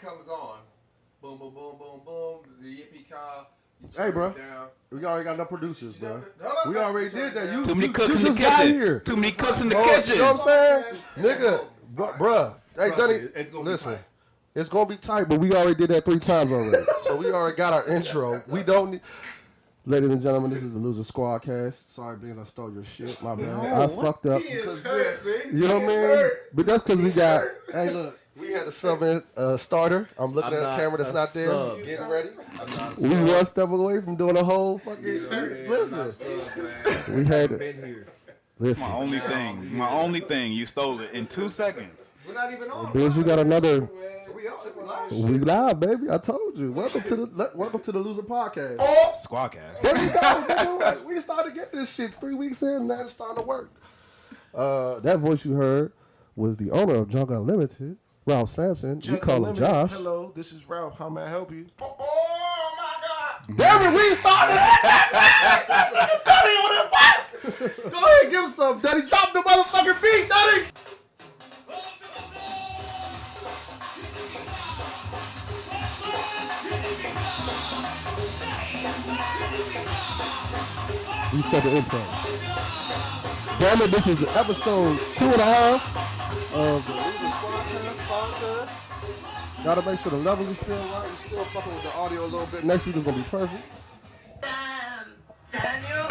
comes on. Boom, boom, boom, boom, boom. The yippee car. Hey, bro. We already got enough producers, bro. We already did that. Too many cooks in the kitchen. Too many cooks in the kitchen. You know what I'm saying? Nigga, bruh. Hey, Dunny, listen. It's going to be tight, but we already did that 3 times already. So we already got our intro. We don't need... Ladies and gentlemen, this is the LoZers Squadcast. Sorry, Beanz, I stole your shit. My bad. I fucked up. He is hurt, see? You know what I mean? But that's because we got... Hey, look. We had a sub starter. I'm looking at the camera that's not there. Sub. Getting ready. We one step away from doing a whole fucking... Listen. We had it. Listen. My only thing, you stole it in 2 seconds. We're not even on. Beanz, you got another... We live, baby. I told you. Welcome to the Loser Podcast. Squadcast. We started to get this shit 3 weeks in, and now it's starting to work. That voice you heard was the owner of Junk Unlimited, Ralph Sampson. We call him Josh. Hello, this is Ralph. How may I help you? Oh my God! Damn it, we started. Dunny on that fight. Go ahead, give us some, Dunny. Drop the motherfucking beat, Dunny. We said the intro. Damn it, this is the episode 2.5 of the LoZers Squadcast podcast. Gotta make sure the levels are still right. We're still fucking with the audio a little bit. Next week is gonna be perfect. Daniel.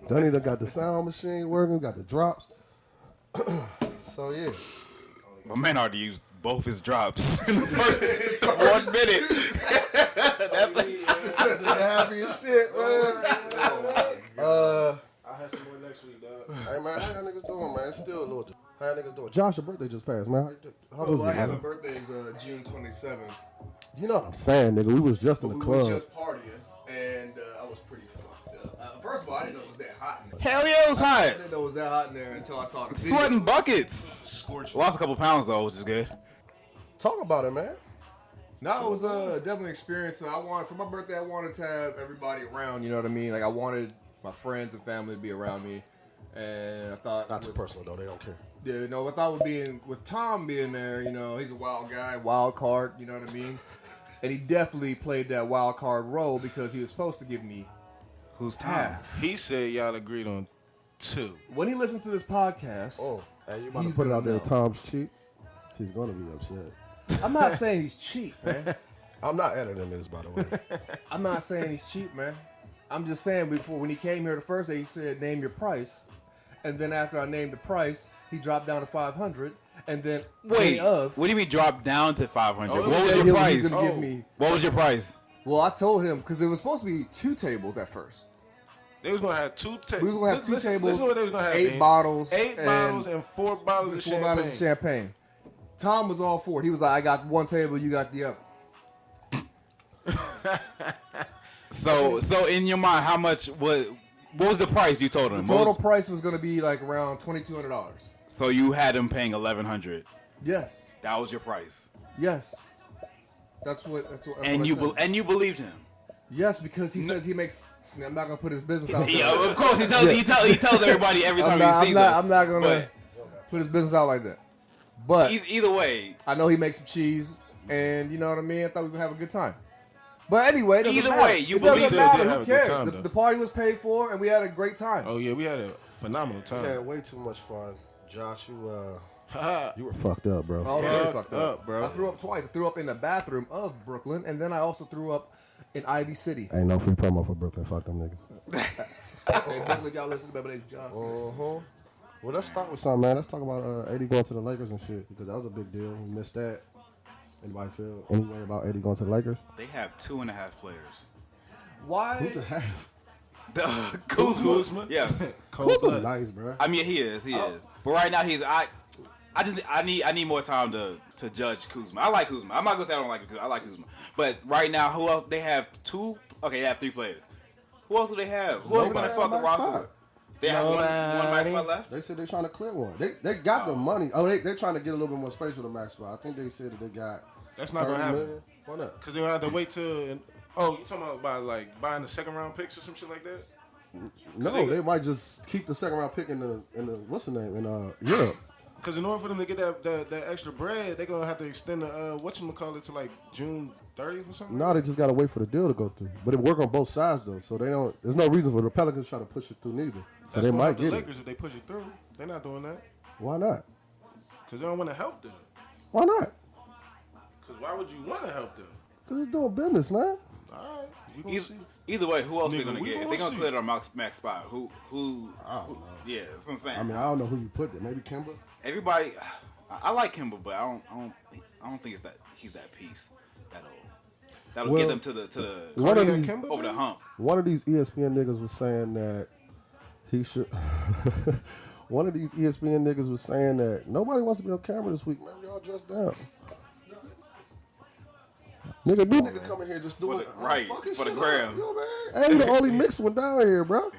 Dunny done got the sound machine working, got the drops. So yeah. My man already used both his drops in the first 1 minute. That's happy as shit, man. I'll have some more next week, dog. Hey man, how y'all niggas doing, man? It's still a little. How y'all niggas doing? Josh, your birthday just passed, man. How was it? His birthday is June 27th. You know what I'm saying, nigga? We was just in the club. We was just partying, and I was pretty fucked up. First of all, I didn't know it was that hot in there. Hell yeah, it was hot. I didn't know it was that hot in there until I saw the video. Sweating buckets. Scorching. Lost a couple pounds though, which is good. Talk about it, man. No, it was definitely an experience. For my birthday, I wanted to have everybody around. You know what I mean? Like I wanted my friends and family to be around me, and I thought Not too personal though. They don't care. Yeah, you know, I thought with Tom being there, you know, he's a wild guy, wild card. You know what I mean? And he definitely played that wild card role because he was supposed to give me Who's Tom? half. He said y'all agreed on 2. When he listens to this podcast, Hey, you about He's to put it gonna out there? know. Tom's cheap. He's gonna be upset. I'm not saying he's cheap, man. I'm not editing this, by the way. I'm not saying he's cheap, man. I'm just saying before when he came here the first day, he said name your price, and then after I named the price, he dropped down to 500, and then Wait, of what do you mean drop down to 500? Oh, What was said your he's price? gonna give me. What was your price? Well, I told him because it was supposed to be 2 tables at first. They was gonna have 2 tables. We was gonna have 2 tables, Listen what they was gonna have. 8 Beanz. bottles, 8 bottles and 4 bottles of 4 champagne. bottles of champagne. Tom was all for it. He was like, I got one table, you got the other. So in your mind, how much what was the price you told him? The total price was going to be like around $2,200. So you had him paying $1,100. Yes. That was your price. Yes. That's what And I you said. and you believed him. Yes, because he says he makes. I'm not gonna put his business out there. Yeah, of course he tells he tells everybody every time he sees us. I'm not gonna put his business out like that. But Either way, I know he makes some cheese, and you know what I mean. I thought we would have a good time. But anyway, it doesn't Either matter. way, you it doesn't believe matter. they have Who a good cares? time, The, though. the party was paid for, and we had a great time. Oh yeah, we had a phenomenal We had time. way too much fun. Josh, you Ha were fucked up, bro. I was very fucked up, bro. I threw up twice. I threw up in the bathroom of Brooklyn, and then I also threw up in Ivy City. Ain't no free promo for Brooklyn. Fuck them niggas. Hey, Brooklyn, y'all listen to Baby John. Well, let's start with something, man. Let's talk about 80 going to the Lakers and shit, because that was a big deal. We missed that. Anybody feel any way about 80 going to the Lakers? they have 2.5 players. Why? Who's a half? Kuzma. Yes. Kuzma nice, bro. I mean, he is. But right now, I need more time to judge Kuzma. I like Kuzma. I'm not gonna say I don't like Kuzma. I like Kuzma. But right now, who else? They have 2. Okay, they have 3 players. Who else do they have? Who else is gonna fuck the roster? They have one max spot left. They said they're trying to clear one. They got the money. Oh, they're trying to get a little bit more space with the max spot. I think they said that they got. That's not gonna 30 happen. million. Why not? Cause they gonna have to wait till. Oh, you talking about buying the second round picks or some shit like that? No, they might just keep the second round pick in the what's the name in Europe. Because in order for them to get that extra bread, they're gonna have to extend the whatchamacallit to like June 30th or something. No, they just gotta wait for the deal to go through. But it work on both sides though, so they don't. There's no reason for the Pelicans to try to push it through neither. So That's they might the get Lakers it. if they push it through. They're not doing that Why not? because they don't want to help them. Why not? Because why would you want to help them? Because it's doing business, man. All right, we gonna see. Either way, who else they Nigga, gonna we get? If gonna they gonna see. clear their max spot, who? Yeah, that's what I'm saying. I mean, I don't know who you put there. Maybe Kemba. Everybody, I like Kimba, but I don't think it's that he's that piece that'll get them to the One of these, Kemba, over the hump. one of these ESPN niggas was saying that he should. One of these ESPN niggas was saying that nobody wants to be on camera this week, man. We all dressed down. Nigga, new nigga come in here just doing for the gram. Ain't the only mixed one down here, bro.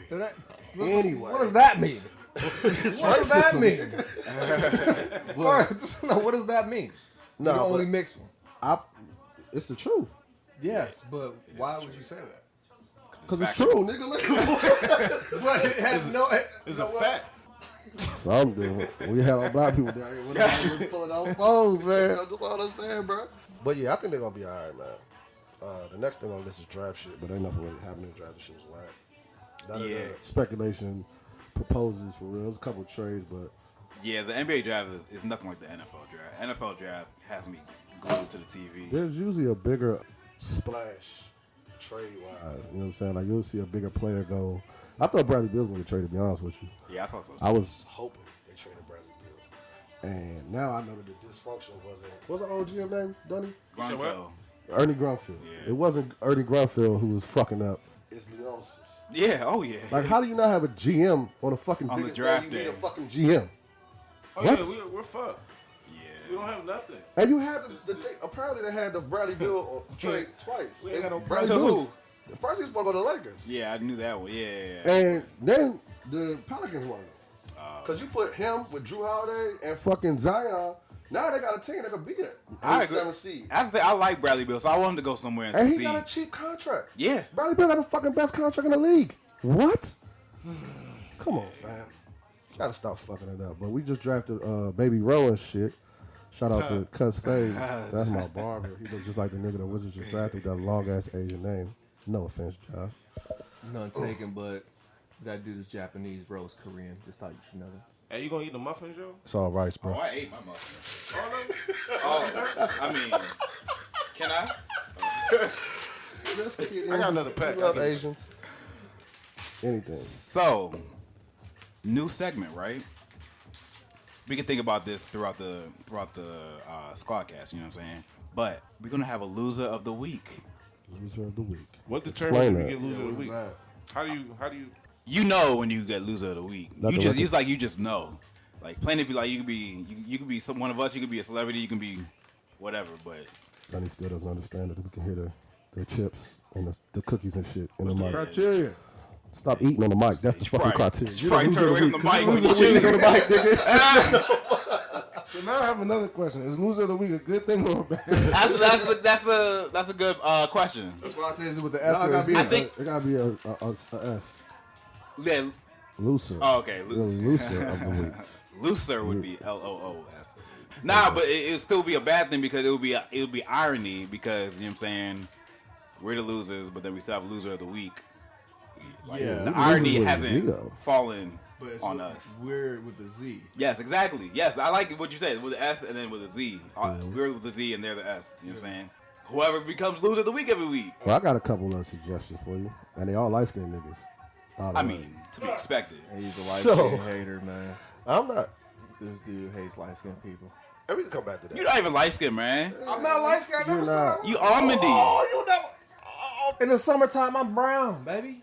Anyway, what does that mean? What does that mean? What does that mean? No, the only but mixed one. It's the truth. Yes, but why would you say that? Because it's true, nigga. But it has no. It's a fact. Something. We had all black people down here. We're just pulling out phones, man. That's just all I'm saying, bro. But yeah, I think they're gonna be all right, man. The next thing on the list is draft shit, but ain't nothing really happening in draft. This shit was whack. None of the speculation proposes for real. There's a couple of trades, but Yeah, the NBA draft is nothing like the NFL draft. NFL draft has me glued to the TV. there's usually a bigger splash trade wise. You know what I'm saying? Like you'll see a bigger player go. I thought Bradley Beal was going to trade, to be honest with you. Yeah, I thought so. I was hoping they traded Bradley Beal. And now I know that the dysfunction wasn't OGM name, Dunny? Grunfeld. Ernie Grunfeld. Yeah. It wasn't Ernie Grunfeld who was fucking up. It's Leonsis. Yeah, oh yeah. Like, how do you not have a GM on a fucking On the biggest draft day? You need day. a fucking GM. Oh What? yeah, we're fucked. We Yeah. don't have nothing. And you had the thing, apparently they had the Bradley Beal trade twice. We ain't got no Bradley To Beal. who? First he was supposed to go to the Lakers. Yeah, I knew that one. Yeah. And then the Pelicans won them. Because you put him with Drew Holiday and fucking Zion. Now they got a team that could beat it. I agree. 7 seed. That's the I like Bradley Beal, so I want him to go somewhere and And he succeed. got a cheap contract. Yeah. Bradley Beal got the fucking best contract in the league. What? Come on, fam. Gotta stop fucking it up. But we just drafted Baby Rowe and shit. Shout out to Cuz Fade. That's my barber. He looks just like the nigga the Wizards just drafted with that long ass Asian name. No offense, Josh. None taken, but that dude is Japanese, Rose Korean. Just thought you should know that. Hey, you gonna eat the muffins, Joe? It's all rice, Oh, bro. I ate my muffins. Oh, I mean, can I? I got another pack. You love Asians. Anything. So, new segment, right? We can think about this throughout the Squadcast. You know what I'm saying? But we're gonna have a loser of the week. Loser of the week. What Explain determines if that. you get loser of the What is week? that? How do you? You know when you get loser of the week. Not You the just record. it's like you just know. Like plain to be like you could be one of us. You could be a celebrity. You can be whatever. But Dunny still doesn't understand that we can hear the chips and the cookies and shit in the mic. Criteria. Stop eating on the mic. That's the fucking criteria. You probably turn away from the mic. Loser of the week on the mic, nigga. So now I have another question: is loser of the week a good thing or a bad? That's a good question. That's why I said, is it with the No, S it or gotta Z? be I think- it gotta be a S. Yeah, Looser. Oh, okay. Really looser of the week. looser would be LOOS. Nah, but it would still be a bad thing because it would be irony because you know what I'm saying we're the losers, but then we still have loser of the week. Like, Yeah. the Losers irony with a hasn't Z, though. fallen But it's on with- us. We're with the Z. Yes, exactly. Yes, I like what you said with the S and then with the Z. We're with the Z and they're the S. You know what I'm saying? Whoever becomes loser of the week every week. Well, I got a couple of suggestions for you, and they all light skinned niggas. All I of mean, to be expected. He's a light So- skinned hater, man. them. I'm not. This dude hates light skinned people. And we can come back to that. You're not even light skinned, man. I'm not light skinned. I You're never said not. I was. You almondy. Oh, you never. Oh, in the summertime, I'm brown, baby.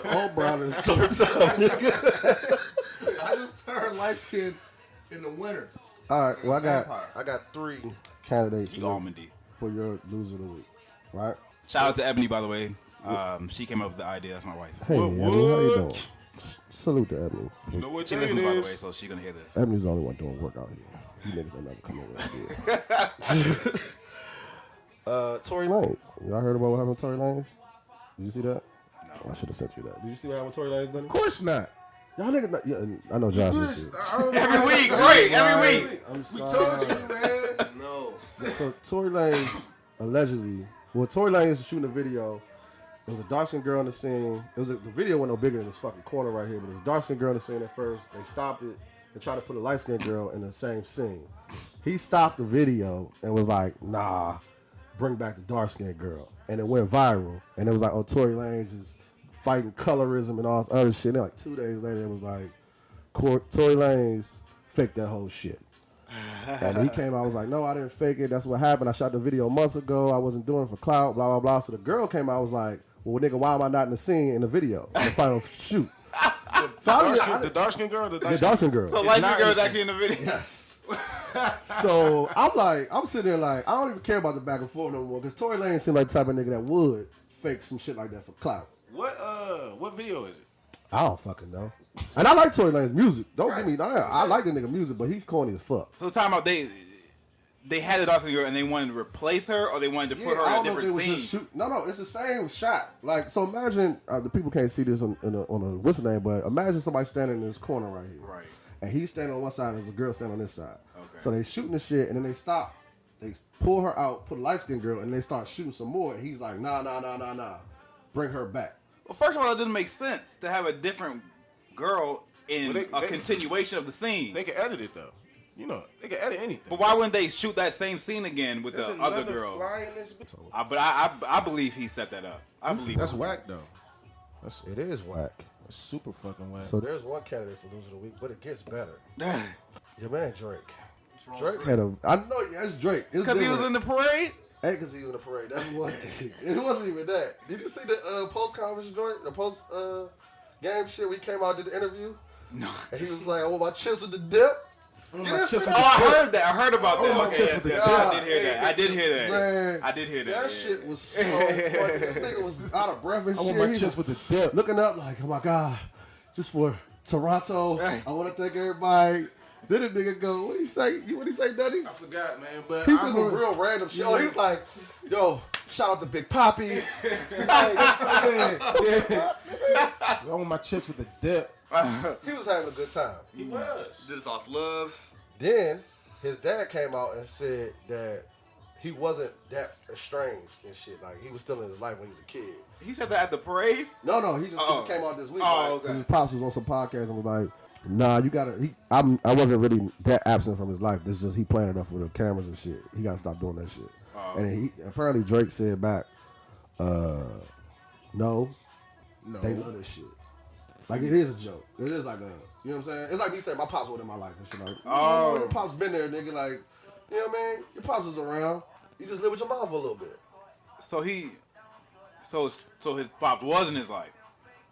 We all brown in the summertime, nigga. I just turned light skinned in the winter. All right. Well, Vampire. I got 3 candidates You almondy. for your loser of the week. Right? Shout out to Ebony, by the way. She came up with the idea. That's my wife. Hey, Ebony, how you doing? Salute to Ebony. You know what She day listens, it by the way, is? so she's gonna hear this. Ebony's the only one doing work out here. You niggas don't never come over with ideas. Tory Lanez. Y'all heard about what happened to Tory Lanez? Did you see that? No. I should have sent you that. Did you see what happened to Tory Lanez, Dunny? Of course not. Y'all niggas, I know Josh is shit. Every week, right? Every week. I'm sorry. We told you, man. No. So Tory Lanez allegedly, Tory Lanez was shooting a video. There was a dark-skinned girl in the scene. The video wasn't no bigger than this fucking corner right here, but there was a dark-skinned girl in the scene at first. They stopped it and tried to put a light-skinned girl in the same scene. He stopped the video and was like, nah, bring back the dark-skinned girl. And it went viral. And it was like, oh, Tory Lanez is fighting colorism and all this other shit. And then like 2 days later, it was like, Tory Lanez faked that whole shit. And he came out, I was like, no, I didn't fake it. That's what happened. I shot the video months ago. I wasn't doing it for clout, blah, blah, blah. So the girl came out, was like, well, nigga, why am I not in the scene in the video, in the final shoot? So The dark-skinned girl? The dark-skinned girl. So light-skinned girl is actually in the video. Yes. So I'm sitting there like, I don't even care about the back and forth no more, because Tory Lanez seemed like the type of nigga that would fake some shit like that for clout. What video is it? I don't fucking know. And I like Tory Lanez music. Don't get me wrong. I like the nigga music, but he's corny as fuck. So time out, they had the dark-skinned girl and they wanted to replace her, or they wanted to put her in a different scene. No, it's the same shot. Like, so imagine the people can't see this on a what's the name, but imagine somebody standing in this corner right here, right? And he's standing on one side, and there's a girl standing on this side. Okay. So they shooting the shit, and then they stop. They pull her out, put a light-skinned girl, and they start shooting some more. And he's like, nah, bring her back. Well, first of all, it didn't make sense to have a different girl in a continuation of the scene. They can edit it though. You know, they can edit anything. But why wouldn't they shoot that same scene again with the other girl? But I believe he set that up. I believe that's whack though. It is whack. It's super fucking whack. So there's one candidate for Loser of the Week, but it gets better. Your man Drake. Drake had I know that's Drake. Because he was in the parade? Ain't because he was in the parade. That's one thing. It wasn't even that. Did you see the post-conference joint? The post-game shit we came out and did the interview? No. And he was like, I want my chips with the dip. I heard that. I heard about that. My chips with the dip. I did hear that. I did hear that. Man, I did hear that. That shit was so funny. This nigga was out of breath and shit. I want my chips with the dip. Looking up like, oh my God, just for Toronto, I want to thank everybody. Then the nigga go, what he say, Dunny? I forgot, man. But he said some real random shit. Oh, he's like, yo, shout out to Big Poppy. I want my chips with the dip. He was having a good time. He was. This off love. Then his dad came out and said that he wasn't that estranged and shit. Like, he was still in his life when he was a kid. He said that at the parade? No, he just came out this week. Oh, okay. His pops was on some podcast and was like, nah, you gotta. I wasn't really that absent from his life. This just he playing it up for the cameras and shit. He gotta stop doing that shit. And apparently Drake said back, no, they love this shit. Like, it is a joke. It is like a, you know what I'm saying? It's like me saying my pops was in my life and shit. Like, your pops been there, nigga. Like, you know what I mean? Your pops was around. You just live with your mom for a little bit. So his pop was in his life.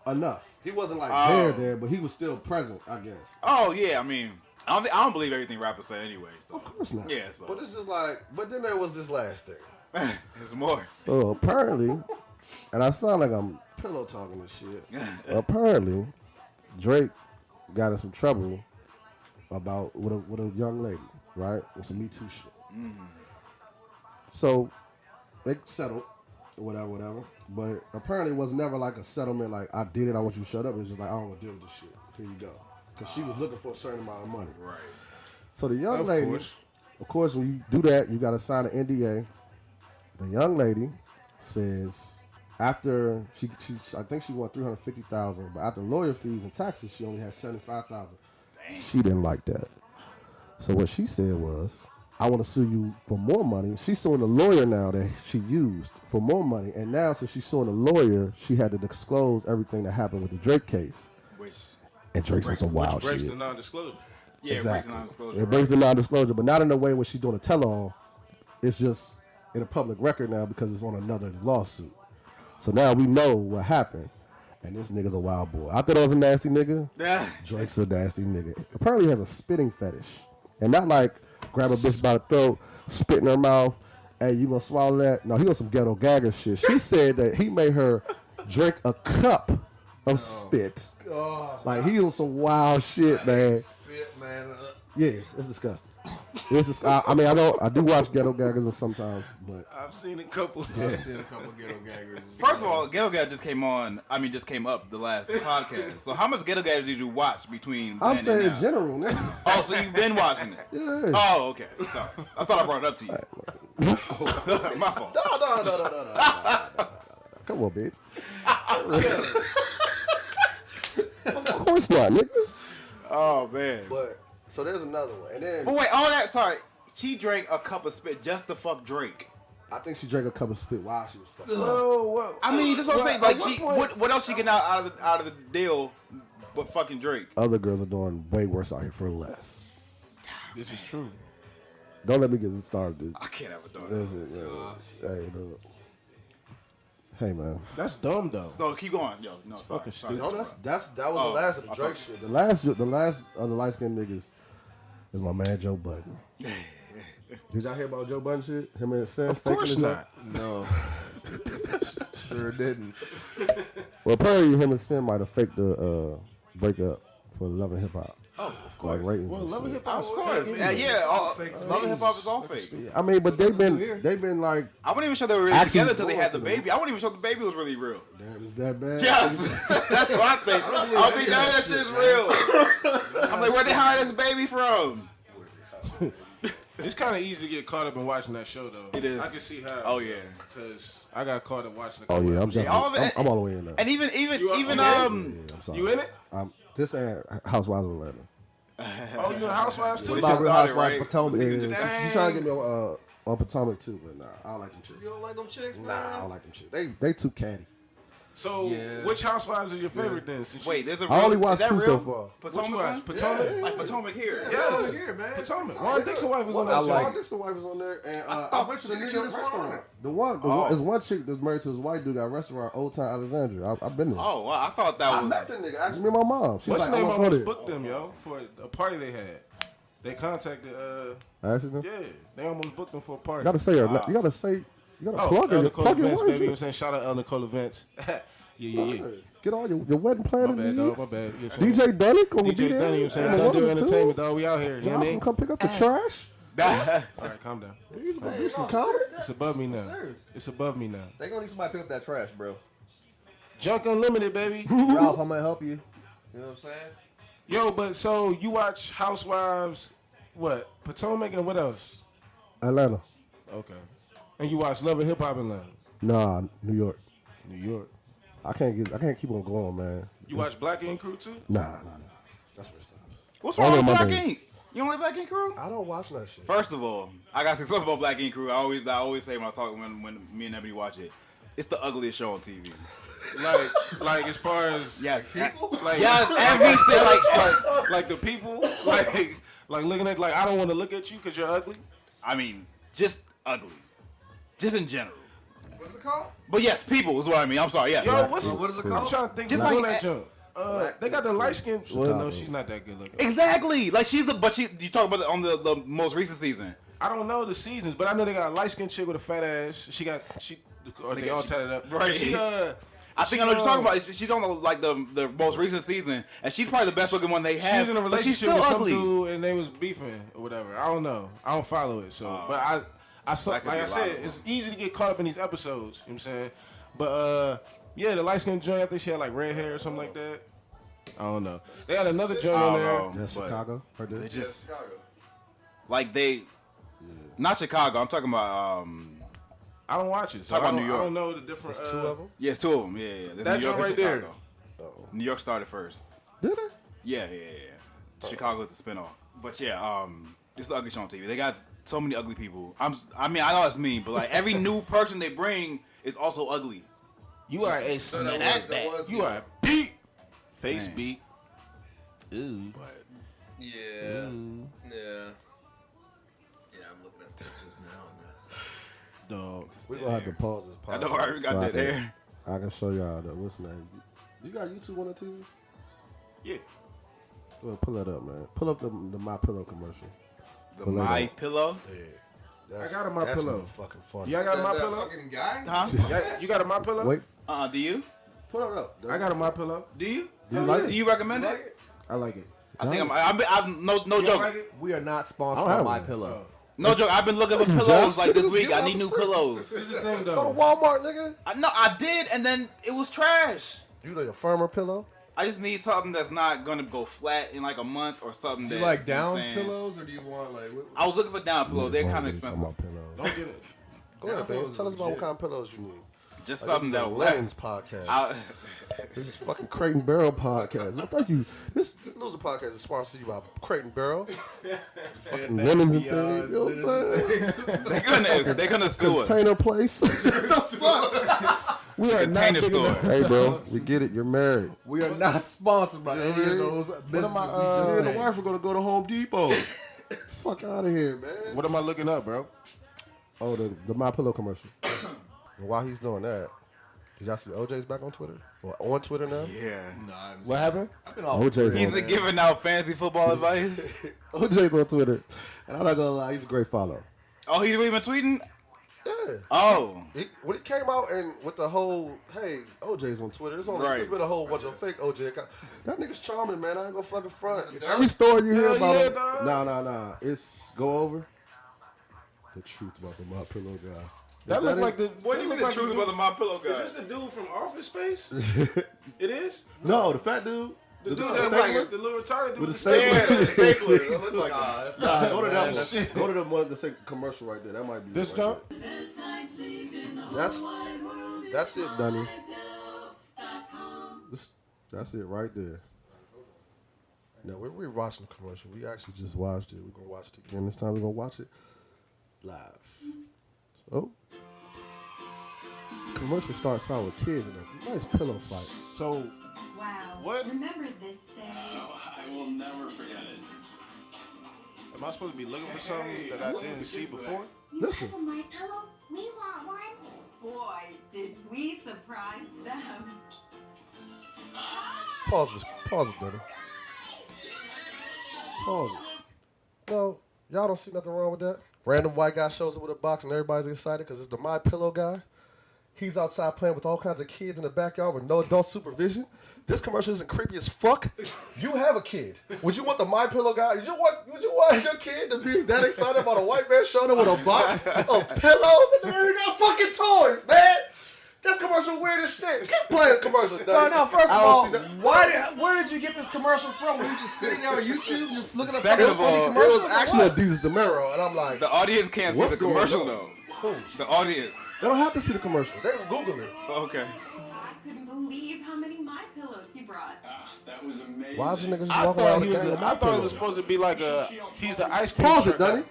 Enough. He wasn't like there, but he was still present, I guess. Oh yeah, I mean, I don't believe everything rappers say anyway. So. Of course not. Yeah, so. But it's just like, but then there was this last thing. There's more. So apparently, and I sound like I'm pillow talking this shit. Apparently, Drake got in some trouble about with a young lady, right? With some Me Too shit. Mm-hmm. So they settled, whatever. But apparently, it was never like a settlement. Like, I did it, I want you to shut up. It was just like, I don't want to deal with this shit. Here you go. Because she was looking for a certain amount of money. Right. So the young lady, of course, when you do that, you got to sign an NDA. The young lady says after I think she won $350,000, but after lawyer fees and taxes, she only had $75,000. She didn't like that. So what she said was, I want to sue you for more money. She's suing the lawyer now that she used for more money. And now, since she's suing the lawyer, she had to disclose everything that happened with the Drake case. And Drake's on some wild shit. Breaks the non-disclosure. Yeah, exactly. It breaks the non-disclosure. It breaks the non-disclosure. But not in the way where she's doing a tell-all. It's just in a public record now because it's on another lawsuit. So now we know what happened. And this nigga's a wild boy. I thought I was a nasty nigga. Drake's a nasty nigga. Apparently he has a spitting fetish. And not like grab a bitch by the throat, spit in her mouth, hey, you gonna swallow that? No, he on some ghetto gagger shit. She said that he made her drink a cup of spit. Like, he on some wild shit, man. Spit, man. Yeah, it's disgusting. I mean, I do watch Ghetto Gaggers sometimes, but I've seen a couple. I've seen a couple Ghetto Gaggers. First of all, Ghetto Gag just came up the last podcast. So how much Ghetto Gaggers did you watch between then I'm saying and in now? general, nigga. Oh, so you've been watching it? Yeah. Oh, okay. Sorry. I thought I brought it up to you. My fault. No. Come on, bitch. Of course not, nigga. Oh man. But so there's another one, and then But wait, all that. Sorry, she drank a cup of spit just to fuck Drake. I think she drank a cup of spit while she was fucking. Whoa. I mean, just what I'm saying. Like, at what point- what else she getting out of the deal but fucking Drake? Other girls are doing way worse out here for less. This is true. Don't let me get started, dude. I can't have a daughter. Listen, hey, dude. Hey, man. That's dumb though. So keep going, yo. No, fucking sorry. stupid. No, that was Oh, the last of the Drake shit. The last of the light skinned niggas is my man Joe Budden. Did y'all hear about Joe Budden shit? Him and Sam? Of course faking his not. No. Sure didn't. Well, apparently him and Sam might have faked the breakup for Love and Hip Hop. Oh, of course. Like ratings. Well, and Love and shit. Hip Hop. Of course. Love and Hip Hop is all fake. I mean, but they've been like, I wasn't even sure they were really Actually, together until they had the baby. I wasn't even sure the baby was really real. damn, is that bad? Yes, that's what I think. I think that shit is real. I'm like, where they hired this baby from? It's kind of easy to get caught up in watching that show though. It is. I can see how. Oh yeah. Because I got caught up watching. Oh yeah, I'm all of definitely, it- I'm all the way in there. And even Yeah, I'm sorry. You in it? This ain't Housewives of Atlanta. Oh, you in Housewives too? What About just Real started, Housewives right? of Potomac. Yeah, You you just- trying to get me on Potomac too, but nah, I don't like them chicks. You don't like them chicks, man? Nah, I don't like them chicks. They too catty. So, Yeah. which Housewives is your favorite then? Since Wait, there's a I only real- watched is that two real so far. What Potomac you one? watch? Potomac? Like Potomac here. Yes. Here, man. Potomac. Warren Dixon wife was on I that like joint. Dixon wife was on there, and I thought went to the she New the York cutest one restaurant. on it. The one is one chick that's married to his white dude got a restaurant, Old Town Alexandria. I've been there. Oh, wow, I thought that I was. met that nigga. Actually, me and my mom. She What's was the name? like, I I'm almost there. booked them, yo, for a party they had. They contacted. Actually, Yeah, they almost booked them for a party. you gotta say her. You gotta say. You gotta Oh, plug El her. Nicole Plug your Events, wife. baby. You know what I'm saying? Shout out El Nicole Events. yeah. Get all your wedding planning. My bad, dog. My needs. bad. You know what I'm saying? DJ Dunny gonna be DJ there. Dunny, you know what I'm saying? And the Don't do woman, too. entertainment, dog. We out here. You know Y'all what I can mean? come pick up the trash. All right, calm down. He's gonna do some comedy. It's above me now. Serious. It's above me now. They gonna need somebody to pick up that trash, bro. Junk Unlimited, baby. Ralph, I'm gonna help you. You know what I'm saying? Yo, but so you watch Housewives, what? Potomac and what else? Atlanta. Okay. And you watch Love and Hip Hop Atlanta. Nah, New York. New York. I can't keep on going, man. You watch Black Ink Crew too? Nah. That's where it stops. What's Only wrong with on Black Mondays. Ink? You don't like Black Ink Crew? I don't watch that shit. First of all, I gotta say something about Black Ink Crew. I always say when I talk when me and Ebony watch it, it's the ugliest show on TV. Like as far as Yes, like yes, everything. like the people, like looking at like I don't want to look at you because you're ugly. I mean, just ugly, just in general. What is it called? But yes, people is what I mean. I'm sorry. Yes. Yo, what's What is it I'm called? trying to think. Just Just like- like that jump. They got the light skin. Well, no, she's not that good looking. Exactly. Like you talk about it on the most recent season. I don't know the seasons, but I know they got a light skinned chick with a fat ass. Or they all tatted up. Right. I think I know what you're talking about. She's on the most recent season, and she's probably the best looking one they have. She was in a but she's relationship still with some ugly. dude, and they was beefing or whatever. I don't know. I don't follow it. So, but I saw. That could Like be I a lot said, of them. it's easy to get caught up in these episodes. You know what I'm saying? But yeah, the light skinned joint. I think she had like red hair or something like that. I don't know. They had another joint I on don't there. know. That's But Chicago. Right there. They just not Chicago. I'm talking about I don't watch it. So Talk about I don't, New York. I don't know the different. That's two of them. yeah, it's two of them. Yeah. There's That New York joint and right there. Chicago. New York started first. Did it? Yeah. Chicago is the spinoff. But yeah, it's the ugly show on TV. They got so many ugly people. I know it's mean, but like every new person they bring is also ugly. You are a that was You good. are a beat. Face Man. beat. Ooh. Yeah. Yeah. Yeah, I'm looking at pictures now. Dog. We're gonna have to pause this podcast. I know I already got that hair. I can show y'all the what's the name. You got YouTube on the TV? Yeah. Well, pull that up, man. Pull up the My Pillow commercial. The For My later. Pillow. Yeah. I got a My that's Pillow. Fucking funny. Y'all got a That My Pillow? fucking guy? Huh? You got a My Pillow? Wait, Do you? pull it up. I got a My Pillow. Do you? Do you like it? Do you recommend Like it? it? I like it. I think I'm no joke. Like it? We are not sponsored by My Pillow. No joke. I've been looking for pillows like this week. I need new pillows. This is the thing, Go though. to Walmart, nigga. I did, and then it was trash. You like a firmer pillow? I just need something that's not gonna go flat in like a month or something. Do you that, like you know down what I'm saying? pillows or do you want like? I was looking for down pillows. They're kind of expensive. Don't get it. Go ahead, Beanz. Tell us about what kind of pillows you need. Just Like, something this is a that'll Len's last. podcast. This is fucking Crate and Barrel podcast. Well, thank you. This Loser podcast is sponsored by Crate and Barrel. Fucking lemons and things. You know what I'm saying? They're gonna sue us. Container place. The fuck? We are not Container big store. enough. Hey, bro, we get it. You're married. We are not sponsored by any of those What businesses am I? we just Me and the named. wife are gonna go to Home Depot. Fuck out of here, man. What am I looking up, bro? Oh, the My Pillow commercial. And while he's doing that, did y'all see OJ's back on Twitter? Or on Twitter now? Yeah. What happened? I've been off OJ's He's on, giving out fancy football advice. OJ's on Twitter. And I'm not gonna lie, he's a great follow. Oh, he really been tweeting? Yeah. Oh. When it came out and with the whole, hey, OJ's on Twitter, there's been a whole bunch of fake OJ accounts. That nigga's charming, man. I ain't gonna fucking front. Every story you hear Hell about yeah, him, dog. nah. It's go over. The truth about the My Pillow guy. That look like the. What do you mean the truth about the My Pillow guy? Is this the dude from Office Space? It is. No, the fat dude. The dude stapler? that's like the little retarded dude With the stapler. stapler. Stapler. It look like That's not Go to man. that one. Go to the one the second commercial right there. That might be This it jump. right there. That's it, Dunny. That's it right there. No, we're watching the commercial. We actually just watched it. We're gonna watch it again. This time we're gonna watch it live. So commercial starts out with kids in a nice pillow fight. So Wow. What? Remember this day? I will never forget it. am I supposed to be looking for something that I didn't see before? Listen. Have a My Pillow? We want one. Boy, did we surprise them. Pause it, buddy. Pause it. No, y'all don't see nothing wrong with that. Random white guy shows up with a box and everybody's excited because it's the My Pillow guy. He's outside playing with all kinds of kids in the backyard with no adult supervision. This commercial isn't creepy as fuck. You have a kid. Would you want the My Pillow guy? Would you want your kid to be that excited about a white man showing up with a box of pillows and then he got fucking toys, man? This commercial weird as shit. Keep playing the commercial, dog. No, first of I all, don't see that. where did you get this commercial from? Were you just sitting there on YouTube just looking up Second fucking of all, funny It commercials? was or actually a what? Jesus DeMero, and I'm like, The audience can't see What's the commercial going on? though. The audience. they don't have to see the commercial. They can Google it. Okay. I couldn't believe how many My Pillows he brought. That was amazing. Why is the nigga just I walking around thought with he a was. gang of I thought it was pillows? supposed to be like a. He's the ice cream. Pause it, truck guy. Dunny.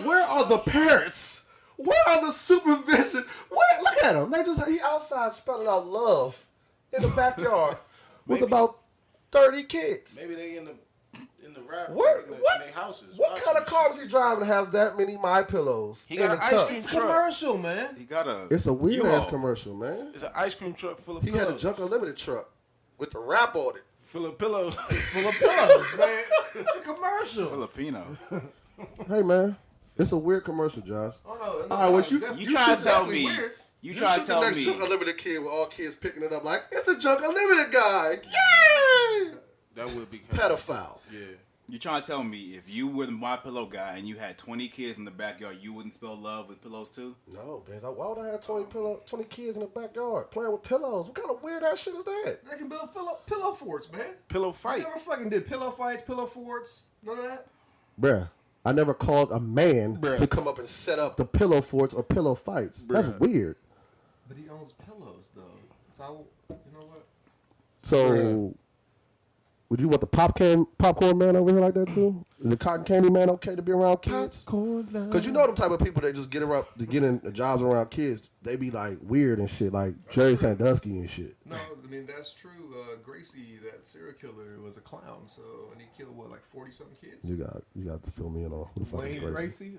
Where are the parents? Where are the supervision? Where? Look at him. He outside spelling out love in the backyard with about 30 kids. Maybe they in the rap. What? In What? their houses. What watching kind of this car shit. was he driving to have that many My Pillows? He got in an the ice cup? cream It's truck. commercial, man. He got a. It's a weird ass U-Haul. commercial, man. It's an ice cream truck full of He pillows. had a Junk Unlimited truck with the wrap on it. full of pillows. Full of pillows, man. It's a commercial. Filipino. Hey, man. It's a weird commercial, Josh. Oh, no, All right, what it's you- definitely- You try to it's tell definitely me. weird. You try to shoot tell the next me. Junk Unlimited kid with all kids picking it up like, it's a Junk Unlimited guy. Yay! That would be Pedophile. Yeah. You trying to tell me if you were the My Pillow guy and you had 20 kids in the backyard, you wouldn't spell love with pillows too? No, Beanz. Why would I have 20 kids in the backyard playing with pillows? What kind of weird ass shit is that? They can build pillow forts, man. Pillow You fight. never fucking did pillow fights, pillow forts, none of that. Bruh, I never called a man Bruh. to come up and set up the pillow forts or pillow fights. That's Bruh. weird. But he owns pillows, though. If I, you know what? So, would you want the popcorn man over here like that too? Is the cotton candy man okay to be around kids? Because you know them type of people that just get in jobs around kids. They be like weird and shit, like Jerry Sandusky and shit. No, I mean that's true. Gracie, that serial killer, was a clown. So, and he killed what, like 40-something kids. You got to fill me in on who the fuck is Wayne Gracie. Gracie,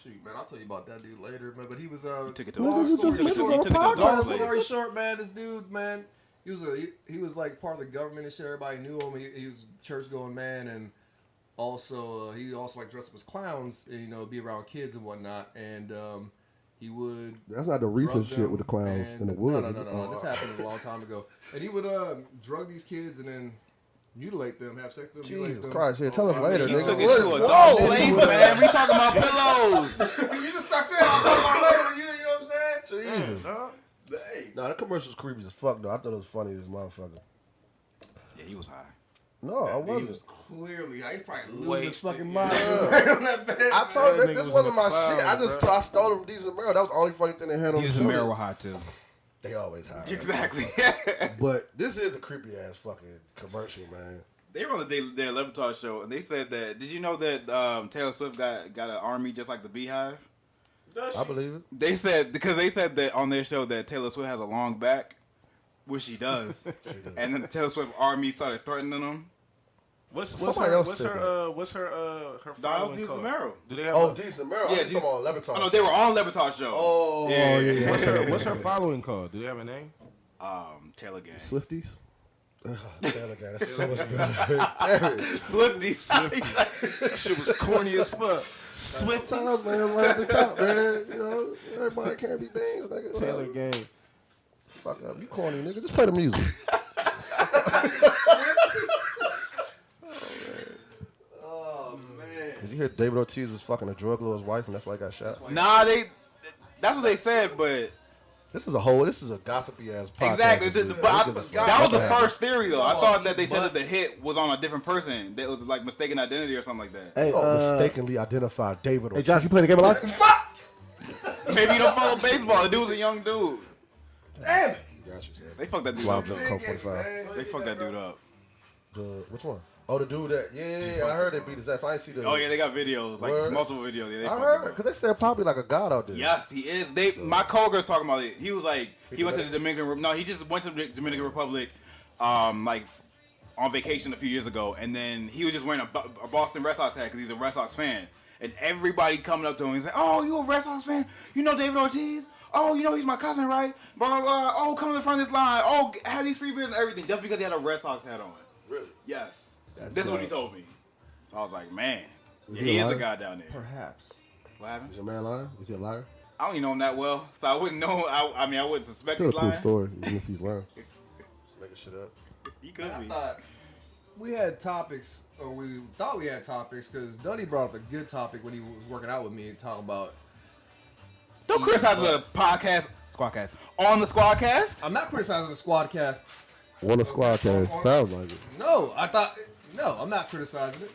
shoot, man, I'll tell you about that dude later, man. But he was Took it to Nigga, you just mentioned on a dark Long podcast. place. story short, man, this dude, man, he was like part of the government and shit. Everybody knew him. He was a church going man, and also he also like dressed up as clowns and be around kids and whatnot. And he would. That's not the recent drug shit with the them clowns and- in the woods. is it? No. This happened a long time ago. And he would drug these kids and then mutilate them, have sex with them, mutilate Jesus them. Christ, yeah, tell us later, You nigga. took it to a dark place, man. We talking about pillows. You just start saying I'll talk about later. You know what I'm saying? Jesus. Hey. Nah, the commercial's creepy as fuck, though. I thought it was funny, this motherfucker. Yeah, he was high. No, I He wasn't. was clearly, he's probably losing his Wasted, fucking yeah. mind. On that bed. I told That you, nigga this was wasn't in my the clouds, shit. I bro. stole them Decent Mero. That was the only funny thing they had on He's the a show. marrow high too. They always high. Right? Exactly. But this is a creepy ass fucking commercial, man. They were on their Levitar show, and they said that. Did you know that Taylor Swift got an army just like the Beehive? I believe it. They said that on their show that Taylor Swift has a long back, which she does, and then the Taylor Swift army started threatening them. What's Somebody her else what's said her that. what's her That following was Decent called? Mero. Do they have Oh, a, Decent Mero. Yeah, I'm talking about Levitar. Oh no, they were on Levitar show. Oh, yeah. what's her following called? Do they have a name? Taylor Gang. Swifties? Taylor Gang. That's so much better. Swifties. That shit was corny as fuck. Swift times, man. Right at the top, man. You know, everybody can't be Beanz, nigga. Taylor Gang. Fuck up. You corny, nigga. Just play the music. Oh, man. Did you hear David Ortiz was fucking a drug lord's wife and that's why he got shot? Nah, that's what they said, but This is a gossipy ass podcast. exactly. That was the first. first theory though. I thought that they said that the hit was on a different person. That was like mistaken identity or something like that. Hey, mistakenly identified David Ortiz. Hey, Josh, you playing the game of life? Maybe you don't follow baseball. The dude was a young dude. Damn it. They fucked that dude Wild up. Bill Coke 45. They fucked that dude up. Which one? Oh, the dude that, yeah, I heard they beat his ass. I ain't see the. Oh yeah, they got videos, like Word. multiple videos. Yeah, they I fucked heard, him up. because they said probably like a god out there. Yes, he is. My coworker's talking about it. He was like, he went to the Dominican. No, he just went to the Dominican Republic, like on vacation a few years ago, and then he was just wearing a Boston Red Sox hat because he's a Red Sox fan, and everybody coming up to him and saying, "Oh, you a Red Sox fan? You know David Ortiz? Oh, you know he's my cousin, right? Blah blah blah. Oh, come to the front of this line. Oh, have these free beers and everything, just because he had a Red Sox hat on." Really? Yes. This is what he told me. So I was like, man, Is yeah, he he a is a liar? Uh, guy down there. Perhaps. What happened? Is your man lying? Is he a liar? I don't even know him that well, so I wouldn't know. I mean, I wouldn't suspect Still a he's cool lying. story, even if he's lying. Just making shit up. He could I be. thought we had topics, or we thought we had topics, because Dunny brought up a good topic when he was working out with me and talking about. Don't criticize the podcast, Squadcast. On the Squadcast? I'm not criticizing the Squadcast. One of Squadcast sounds like it. No, no, I'm not criticizing it.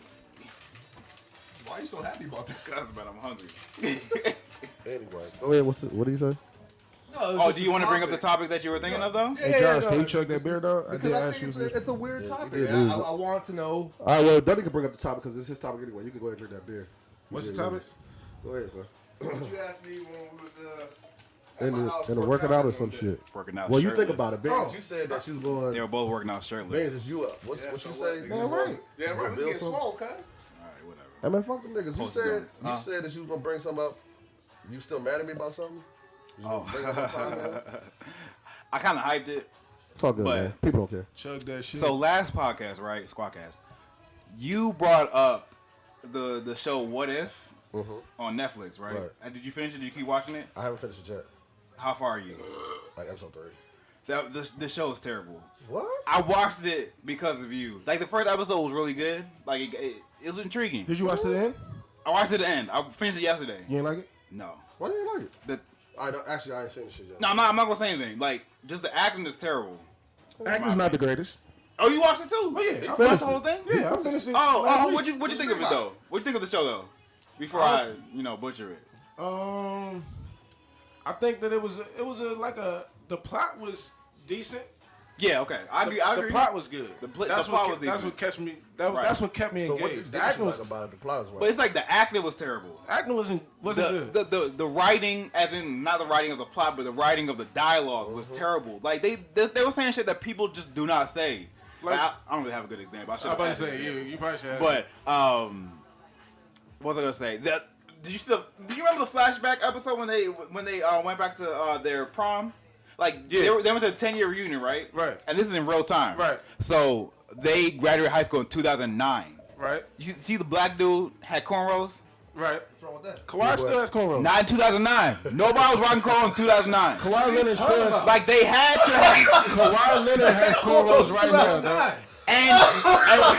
Why are you so happy about that? Because, man, I'm hungry. Anyway, go ahead. What did he say? No, Oh, do you want to bring up the topic that you were thinking of, though? Yeah, Hey, Josh, no, can you chug that beer, though? I Because did I ask think you. it's a weird topic. did and lose it. I want to know. All right, well, Dunny can bring up the topic because it's his topic anyway. You can go ahead and drink that beer. What's the Yeah, topic? Go ahead, sir. What you asked me when we was at my In house the working out or some shit. Working out Well, you shirtless. think about it, Beanz. You said that you was going. They were both working out Beanz, shirtless. is you up? What you say? Yeah, right. Yeah, right. We Bill get something? swole, cut. All right, whatever. Hey man, fuck them niggas. You Supposed said to go. you said that you was gonna bring something up. You still mad at me about something? You gonna bring up something? I kind of hyped it. It's all good, But- man. People don't care. Chug that shit. So last podcast, right, Squadcast, you brought up the show What If on Netflix, right? Right. Did you finish it? Did you keep watching it? I haven't finished it yet. How far are you? Like episode 3. The show is terrible. What? I watched it because of you. Like the first episode was really good. Like it was intriguing. Did you watch to the end? I watched it to the end. I finished it yesterday. You ain't like it? No. Why do you like it? The, Actually, I ain't seen the shit yet. no, I'm not gonna say anything. Like just the acting is terrible. Acting's not the greatest. Oh, you watched it too? Oh yeah, I You watched finished the whole it. thing? Yeah, I finished it. Oh, last week. what'd you think of it though? What'd you think of the show though? Before I butcher it. I think that it was the plot was decent. Yeah, okay. I agree. The plot was good. The That's plot what was that's decent. what kept me. That's Right. what kept me So what engaged. did The you acting like was about it? The plot is what? But it's like the acting was terrible. acting wasn't good. The writing, as in not the writing of the plot, but the writing of the dialogue was terrible. Like they were saying shit that people just do not say. Like, I don't really have a good example. I should I'm about to have. say you probably should have. But what was I gonna say? Do you remember the flashback episode when they went back to their prom? Like they went to a 10-year reunion, right? Right. And this is in real time. Right. So they graduated high school in 2009. right, You see the black dude had cornrows? right. What's wrong with that? Kawhi still has cornrows. Not in 2009. Nobody was rocking cornrows in 2009. Kawhi Leonard still has. Like they had to have. Kawhi Leonard has cornrows right now, dog. And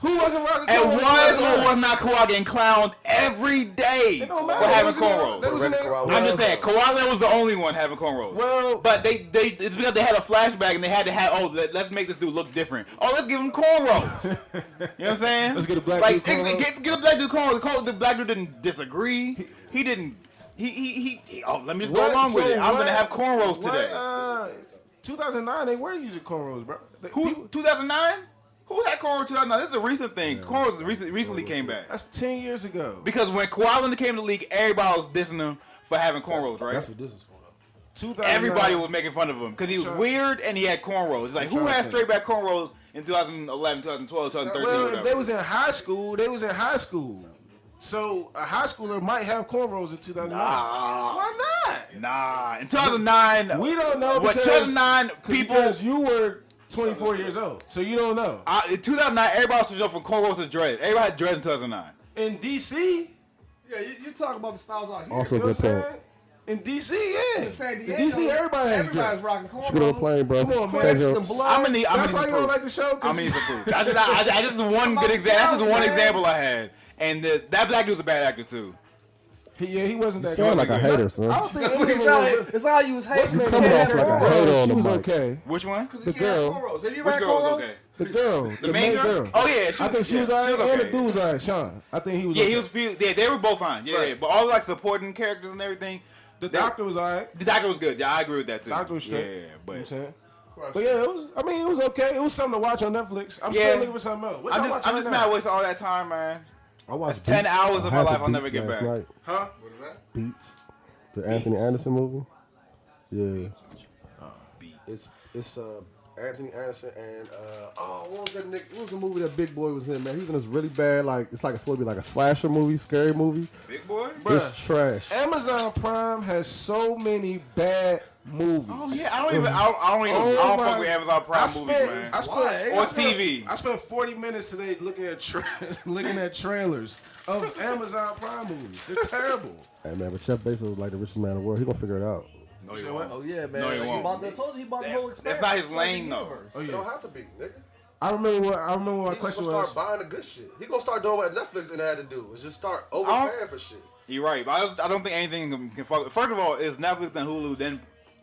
Who wasn't rocking and cornrows? was or was not Kawhi getting clowned every day It don't for matter. having They was in cornrows? there. They was in there. I'm just saying, Kawhi was the only one having cornrows. Well, but it's because they had a flashback and they had to have, let's make this dude look different. Oh, let's give him cornrows. You know what I'm saying? Let's get a black dude cornrows. Get a black dude cornrows. The black dude didn't disagree. He didn't. Oh, let me just go along with it. I'm gonna have cornrows today. 2009, they were using cornrows, bro. Who? 2009? Who had cornrows 2009? This is a recent thing. Cornrows recently came back. That's 10 years ago. Because when Kawhi Leonard came to the league, everybody was dissing him for having cornrows, right? That's what this is for. 2009. Everybody was making fun of him because he was weird and he had cornrows. It's like, who had straight back cornrows in 2011, 2012, 2013, Well, whatever? if they was in high school, they was in high school. So a high schooler might have cornrows in 2009. Why not? Nah, in 2009, We don't know What, because 2009 people? because you were 24 years old, so you don't know. In 2009, everybody switched up from cornrows to dread. Everybody had dread in 2009. In DC, Yeah, you talk about the styles out here. Also you know a what good I'm point. saying? In DC, yeah. In San In Diego, DC, everybody has everybody's dread. rocking cornrows. Let's get on the plane, bro. Come on, man. Thank Them you. blood. I'm gonna That's why you don't proof. like the show. I'm gonna need some proof. I just one good example. That's just one example I had, and that black dude's a bad actor too. He wasn't that You sound good. like a hater, son. I don't think It's anyone like, it's like you was hating. You coming off like a hater on She the was mic. okay. Which one? Because The he can't have girl. cornrows. Have you Which ever had girl was cornrows? okay? The girl, The main girl? Oh yeah, I think she was alright, okay. and the dude was alright. Sean, I think he was. Yeah, okay. he was. Yeah, they were both fine. Yeah, Right. yeah, but all like supporting characters and everything. The doctor was alright. The doctor was good. Yeah, I agree with that too. Doctor was straight. Yeah, You know what I'm but saying? But yeah, it was. I mean, it was okay. It was something to watch on Netflix. I'm Yeah. still looking for something else. What y'all I'm watching just right mad I now? wasted all that time, man. I watched That's 10 Beats. hours of my half life I'll Beats never get last back. night. Huh? What is that? Beats, the Anthony Anderson movie. Yeah, it's Anthony Anderson and what was that Nick? What was the movie that Big Boy was in? Man, he was in this really bad it's supposed to be like a slasher movie, scary movie. Big boy. It's trash. Amazon Prime has so many bad movies. Oh yeah, I don't fuck with Amazon Prime movies, man. Or TV. I spent 40 minutes today looking at looking at trailers of Amazon Prime movies. They're terrible. Hey man, but Jeff Bezos is like the richest man in the world. He gonna figure it out. No, you won't. Oh yeah, man. No, you won't. I told you he bought the whole experience. That's not his lane, though. Oh It yeah. don't have to be, nigga. I remember what my He's question gonna was. start buying the good shit. He gonna start doing what Netflix had to do. Is just start overpaying for shit. You're right, but I don't think anything can fuck. First of all, it's Netflix and Hulu. Then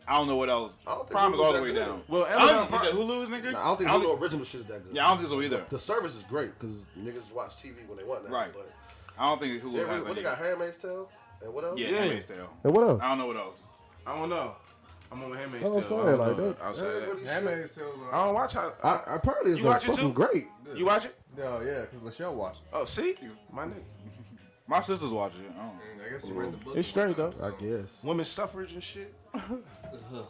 I don't know what else. I don't think Prime is Hulu's all the that way good. down. Well, I Amazon don't think Prime. Hulu's nigga. Nah, I don't think Hulu original shit is that good. Yeah, I don't think so either. The service is great because niggas watch TV when they want that. Right. But I don't think Hulu has what any. they got? Handmaid's Tale and what else? Yeah, Yeah. Handmaid's Tale. And what else? I don't know what else. I don't know. I'm on Handmaid's That's Tale. what I'm saying, like that. Outside that that. really shit. Handmaid's Tale. I don't watch how. Apparently it's You watch it fucking too? great. You watch it? No, yeah, because Lachelle watched it. Oh, see, my nigga. My sister's watching it. I don't know. I guess she read the book. It's straight though. I guess. Women's suffrage and shit.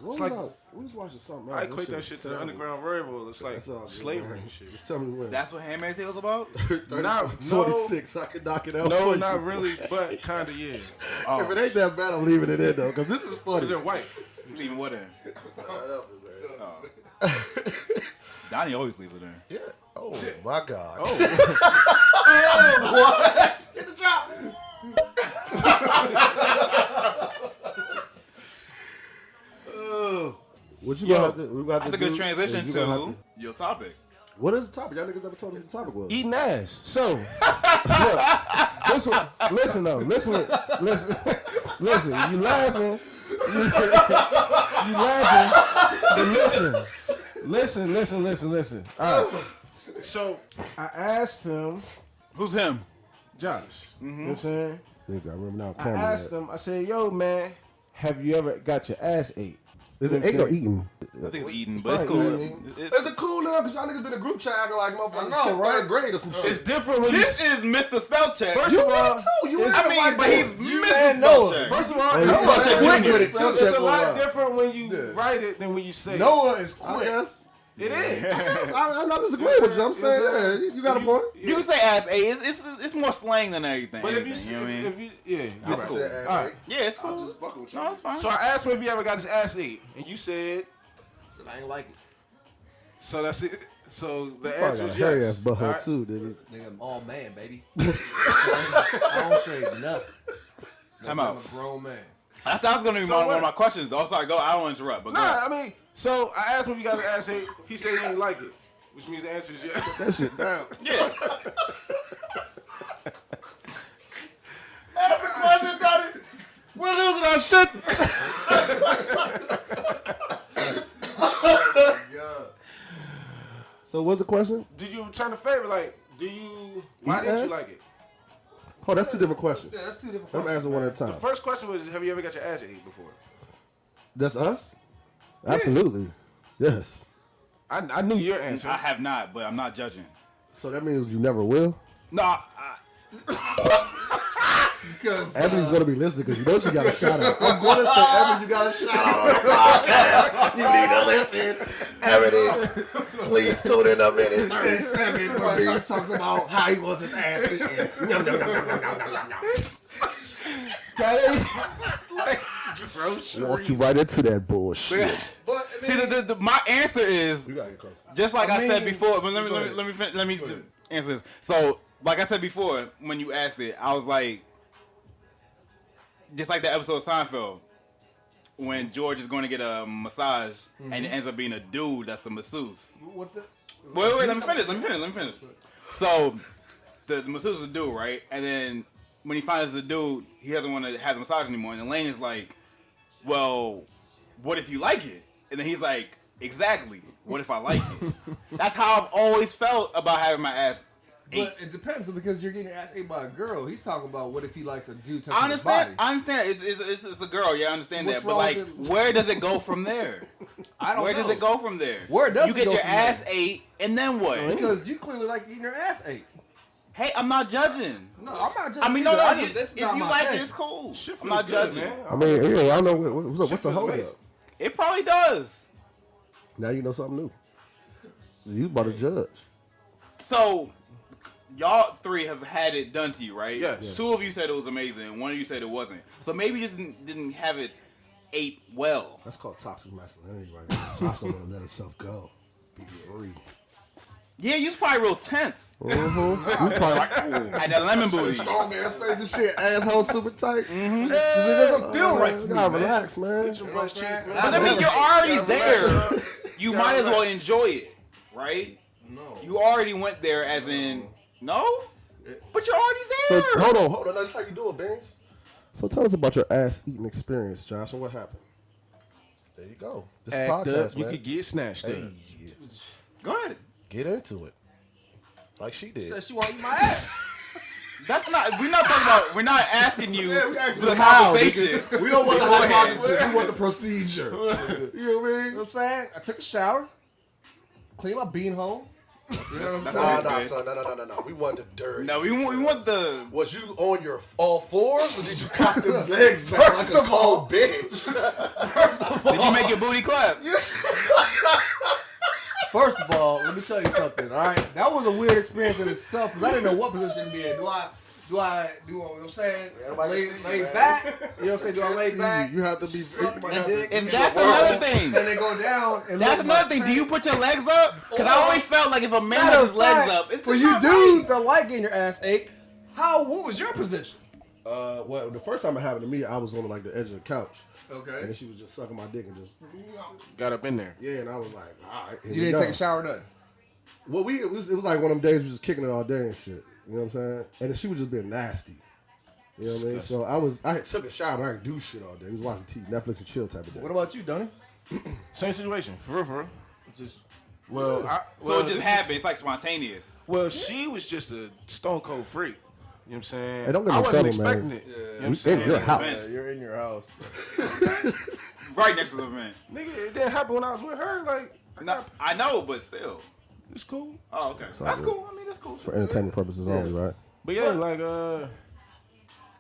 What we was watching something else. I equate that shit to the Underground Railroad. It's like That's all good, slavery man. and shit. Just tell me when. That's what Handmaid's Tale's about. Not 26. I can knock it out. for No, you. not really, but kind of yeah. If it ain't that bad, I'm leaving it in though, because this is funny. They're white. Leaving what in? man. Donnie always leaves it in. Yeah. Oh my God. What? Hit the drop. What you Yo, gonna do? That's a good transition to your topic. What is the topic? Y'all niggas never told us what the topic was. Eating ass. So, look, listen though. Listen. You laughing. You laughing. But listen. All right. So, I asked him, Who's him? Josh, you know what I'm saying? Niggas, I remember now. I Camera asked him, I said, yo, man, have you ever got your ass ate? Is it ate or eaten? I think it's Eden, but it's Right, cool. yeah. Is it cool now? Because y'all niggas been in a group chat acting like motherfuckers. I know, right? Third grade or some shit. It's different when This is Mr. Spellcheck. First of all, I mean, but he's You Mr. and Noah. Spellcheck. First of all, you it's know a what? lot Quick Yeah. with it, too. It's a lot Yeah. different when you Yeah. write it than when you say it. Noah is I quick. guess. It is. I'm not disagreeing with you. I'm saying, yeah, you got a point. You can say ass A. It's more slang than anything. But if you, know what I mean? if you, yeah, It's you're right. cool. All right. Yeah, it's I'm cool. just fucking with you. No, it's fine. So I asked him if he ever got his ass ate, and you said, I said, I ain't like it. so that's it. So the Probably answer got a is hairy yes. ass butthole All right. too, did he? Nigga, I'm all man, baby. I don't shave nothing. Time I'm out. a grown man. That was going to be So one what? of my questions. Oh, sorry, go. I don't want to interrupt, but go Nah, ahead. I mean, so I asked him if he got his ass ate. He said he didn't like it. Which means the answer is yes. That shit down. Yeah. That's the question, Donnie. We're losing our shit. So what's the question? Did you return the favor? Like, why didn't you like it? Oh, that's two different questions. Yeah, that's two different I'm questions. answering one at a time. The first question was, have you ever got your ass ate before? That's us? Absolutely. Yes. I knew your answer. I have not, but I'm not judging. So that means you never will? No, Because Ebony's going to be listening because you know she got a shout out. I'm going to say, Ebony, you got a shout out on the podcast. You need to listen. Ebony, please tune in a minute. 37 where Beanz talks about how he wants his ass eaten. Walk you right into that bullshit. but see, my answer is You got to get closer. just like I said before. But Go let me just answer this. So, like I said before, when you asked it, I was like, just like the episode of Seinfeld, when George is going to get a massage and it ends up being a dude that's the masseuse. what the? Wait, let me finish. So, the masseuse is a dude, right? And then when he finds the dude, he doesn't want to have the massage anymore. And Elaine is like, well, what if you like it? And then he's like, exactly. What if I like it? That's how I've always felt about having my ass ate. But it depends because you're getting your ass ate by a girl. He's talking about what if he likes a dude touching I understand. his body. I understand. It's a girl. Yeah, I understand What's that. But wrong like, with it? where does it go from there? I don't Where know. does it go from there? Where does you it get go your from ass there? ate, and then what? Because you clearly like eating your ass ate. Hey, I'm not judging. No, I'm not judging. I mean, no. either. If That's not you my like thing. it, it's cool. Shit I'm not feels good, judging. man. I mean, yeah, I don't know what's the feels hold amazing. up. It probably does. Now you know something new. You about to judge. So, y'all three have had it done to you, right? Yes. Two of you said it was amazing. One of you said it wasn't. So maybe you just didn't have it ate well. That's called toxic masculinity right now. Josh don't want to let himself go. Be free. Yeah, you was probably real tense. Mm-hmm. You probably like, ooh. Had that lemon booty. Strong man face and shit. Asshole super tight. It doesn't feel right to You me. gotta man. relax, man. You know what I'm saying? But I mean, you're already there. You might as well enjoy it, right? No. You already went there as in, no? But you're already So there. hold on. That's how you do it, Beanz. So tell us about your ass eating experience, Josh, and what happened. There you go. This is Act podcast, up, you man. could get snatched up. Hey, Go ahead. get into it, like she did. Says she want to eat my ass. That's not, we're not asking you Yeah, we asking the how, conversation. We don't want the Go ahead. hypothesis. We want the procedure. You know what I You mean? know what I'm saying? I took a shower, cleaned my beanhole. You know what I'm saying? Nah, son. No. We want the dirty. No, we want the, Was you on your all fours, or did you cock them legs back like First a of all- cold bitch? did you make your booty clap? First of all, let me tell you something. All right, that was a weird experience in itself because I didn't know what position to be in. Do I? You know what I'm saying? Lay back. You know what I'm saying? Do I lay back? You have to be. And that's another thing. And then go down. And That's look another my thing. Do you tank. put your legs up? Because I always felt like if a man Matter has of his legs fact, up, it's for just you not dudes right. that like getting your ass ate, what was your position? Well, the first time it happened to me, I was on like the edge of the couch, and Okay. then she was just sucking my dick and just Got up in there. and I was like, all right. here You we didn't go. take a shower, nothing. Well, it was like one of them days we was just kicking it all day and shit. You know what I'm saying? And then she was just being nasty. You know what I mean? So I had took a shower, but I didn't do shit all day. We was watching TV, Netflix and chill type of day. What about you, Dunny? Same situation, for real. Just Well, So it just happened. It's like spontaneous. Well, she was just a stone cold freak. You know what I'm saying? Hey, don't get I me wasn't started, expecting man. it. You know what We I'm saying? in your house. Vince. you're in your house. Right next to the man. Nigga, it didn't happen when I was with her. Like, No, I know, but still. it's cool. Oh, okay. That's cool. I mean, that's cool. For entertainment purposes only, right? But yeah, like,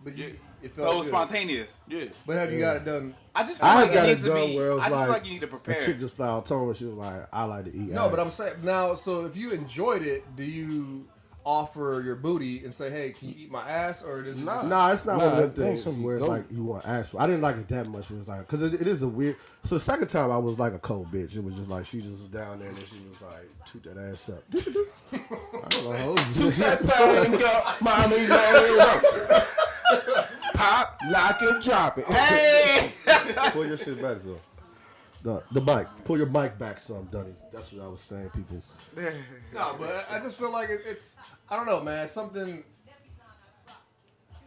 But you, it So felt it was good. spontaneous. yeah. But have you got it done? I just feel I like it got it needs to done be. where it was I just feel like like you need to a prepare. chick just flat out told me, she was like, I like to eat No, ass. but I'm saying now. So if you enjoyed it, do you offer your booty and say, "Hey, can you eat my ass?" Or does it just, Nah, it's not one of it them ain't things something where you it's go. like you want to ask for. I didn't like it that much. It was like, because it is a weird. So the second time I was like a cold bitch. It was just like, she just was down there and then she was like, toot that ass up. I don't know. That thing up, mommy, let it up. Pop, lock, and drop it. Hey! Pull your shit back, so. The mic. Pull your mic back some, Dunny. That's what I was saying, people. No, but I just feel like it's. I don't know, man. Something.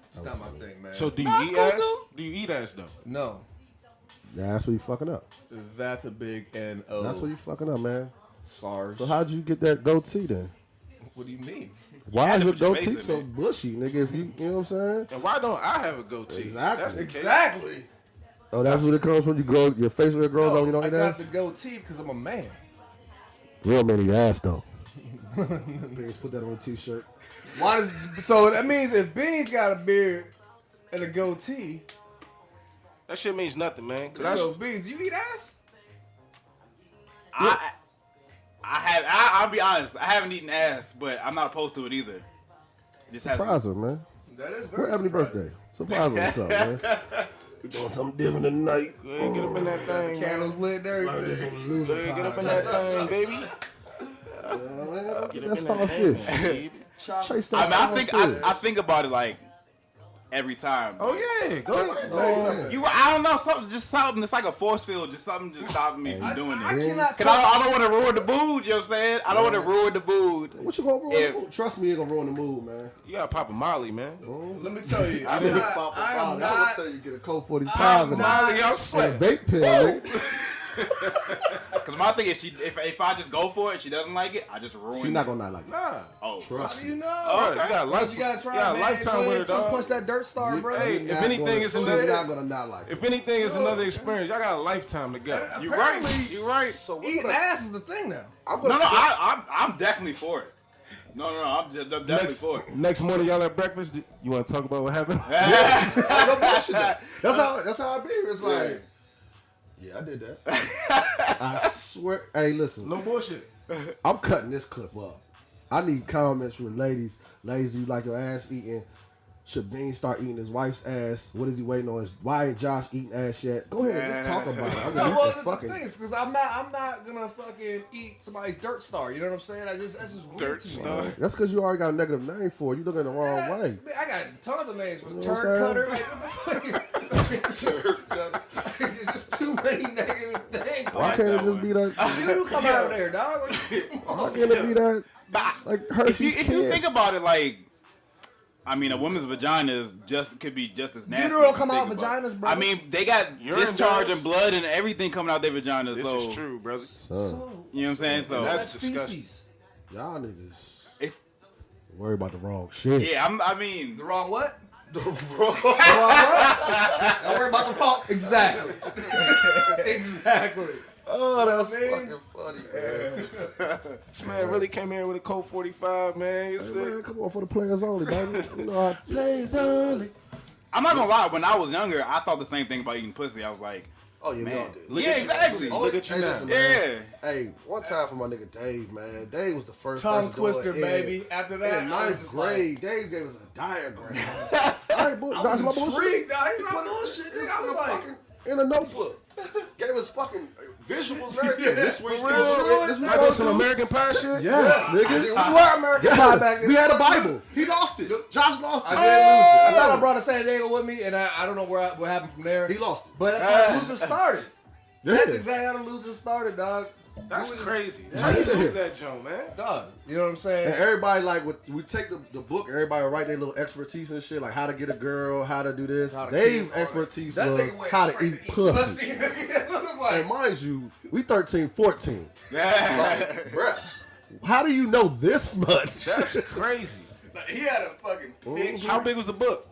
It's not my thing, man. So do you eat ass? Do you eat ass though? No, Yeah, that's what you fucking up. that's a big N-O. That's what you fucking up, man. SARS. So how'd you get that goatee then? What do you mean? Why had is to your put your face goatee in so it. bushy, nigga? If you know what I'm saying? And why don't I have a goatee? Exactly. That's the case. Exactly. Oh, that's what it comes from. You grow your facial hair grows on. You know I what I got the goatee because I'm a man. Real man, your ass though. Please put that on a t-shirt. Why does so that means if Beanz got a beard and a goatee, That shit means nothing, man. Cause so Beanz, you eat ass? I'll be honest. I haven't eaten ass, but I'm not opposed to it either. It just hasn't. Surprise her, man. That is What very happy surprising. birthday. Surprise her with something, man. We doing something different tonight. go ahead, get up in that thing, man. Candles lit and everything. Go ahead, get up in that thing, baby. Get up Let's in start that a thing, fish. baby. Chase I that mean, fish. I think about it like every time. Oh yeah, go ahead. Tell you something. I don't know, something. It's like a force field, just something just stopping me from doing I it. cannot Cause tell. I don't want to ruin the mood. You know what I'm saying? I don't want to ruin the mood. What you gonna ruin If- the mood? Trust me, you ain't gonna ruin the mood, man. You gotta pop a Molly, man. Let me tell you, I I'm not. tell you get a Colt 45 and Molly, y'all a sweat. vape pen, nigga. Cause my thing, if I just go for it, she doesn't like it, I just ruin She's it. not gonna not like that. Nah. Oh, How Trust do me. you know? Bro, you got life. You gotta try, you got man. lifetime Go with ahead, it, dog. punch that dirt star, bro. Hey, You're if not anything, gonna- it's you're another. not gonna not like it. If anything, it's another experience. Y'all got a lifetime together. you right. Apparently, You right. So what Eating about- ass is the thing now. I'm No, gonna I'm definitely for it. No, I'm definitely for it. Next morning, y'all at breakfast. You want to talk about what happened? no bullshit. That's how I be. It's like, yeah, I did that. I swear. Hey, listen. No bullshit. I'm cutting this clip up. I need comments from ladies. Ladies, you like your ass eating? Should Bean start eating his wife's ass? What is he waiting on? Why ain't Josh eating ass yet? Go ahead, just talk about it. I'm No, gonna well, eat the the fucking. thing is, because I'm not gonna fucking eat somebody's dirt star. You know what I'm saying? That's just weird Dirt to me. star. That's because you already got a negative name for it. You looking the wrong Yeah, way. man, I got tons of names for You know turd what I'm cutter. Like, what the fuck? There's just too many negative things. Why can't it just be that? You come out of there, dog. Like, Why can't it be that? Like Hershey's If you Kiss? think about it, like, I mean, a woman's vagina is could be just as nasty. You don't if come out think about vaginas, it. bro. I mean, they got Urine discharge does. and blood and everything coming out their vaginas. This so is true, brother. so you know what I'm saying? So That's disgusting. feces. Y'all niggas it's worry about the wrong shit. yeah. I mean, The wrong what? The wrong what? Don't worry about the wrong. Exactly. Exactly. Oh, that's Man. fucking funny, man. This man really came here with a Colt 45, man. You Hey, see? man, come on for the players only, baby. You know how players only. I'm not gonna lie. When I was younger, I thought the same thing about eating pussy. I was like, Oh yeah, we all man, did. yeah, exactly. Look at you Hey, now. listen, man. Yeah. Hey, one time for my nigga Dave, man. Dave was the first Tongue person to do twister, it in- baby. After that, in I was ninth just like, grade, Dave gave us a diagram. I ain't bull- I that's my was bullshit. intrigued, dog. He's Put not it- bullshit, it's nigga. I was in a like, fucking- in a notebook. Gave us fucking visuals and everything. This For was real? this Like this some American Pie shit? Yes, nigga. we were American Pie back then. We had a Bible. He lost it. Josh lost I it. did lose it. I thought I brought a San Diego with me, and I don't know what happened from there. He lost it. But that's how the loser started. Yeah. That's exactly how the loser started, dog. That's We was- crazy. Yeah. How you lose that joint, man? Dog. You know what I'm saying? And everybody like we take the book. Everybody wite their little expertise and shit, like how to get a girl, how to do this. How to Dave's kiss, all that. expertise That was nigga went how to straight eat pussy. It was like, And mind you, we 13, 14. Yeah. Bruh, how do you know this much? That's crazy. he had a fucking big How big was the book?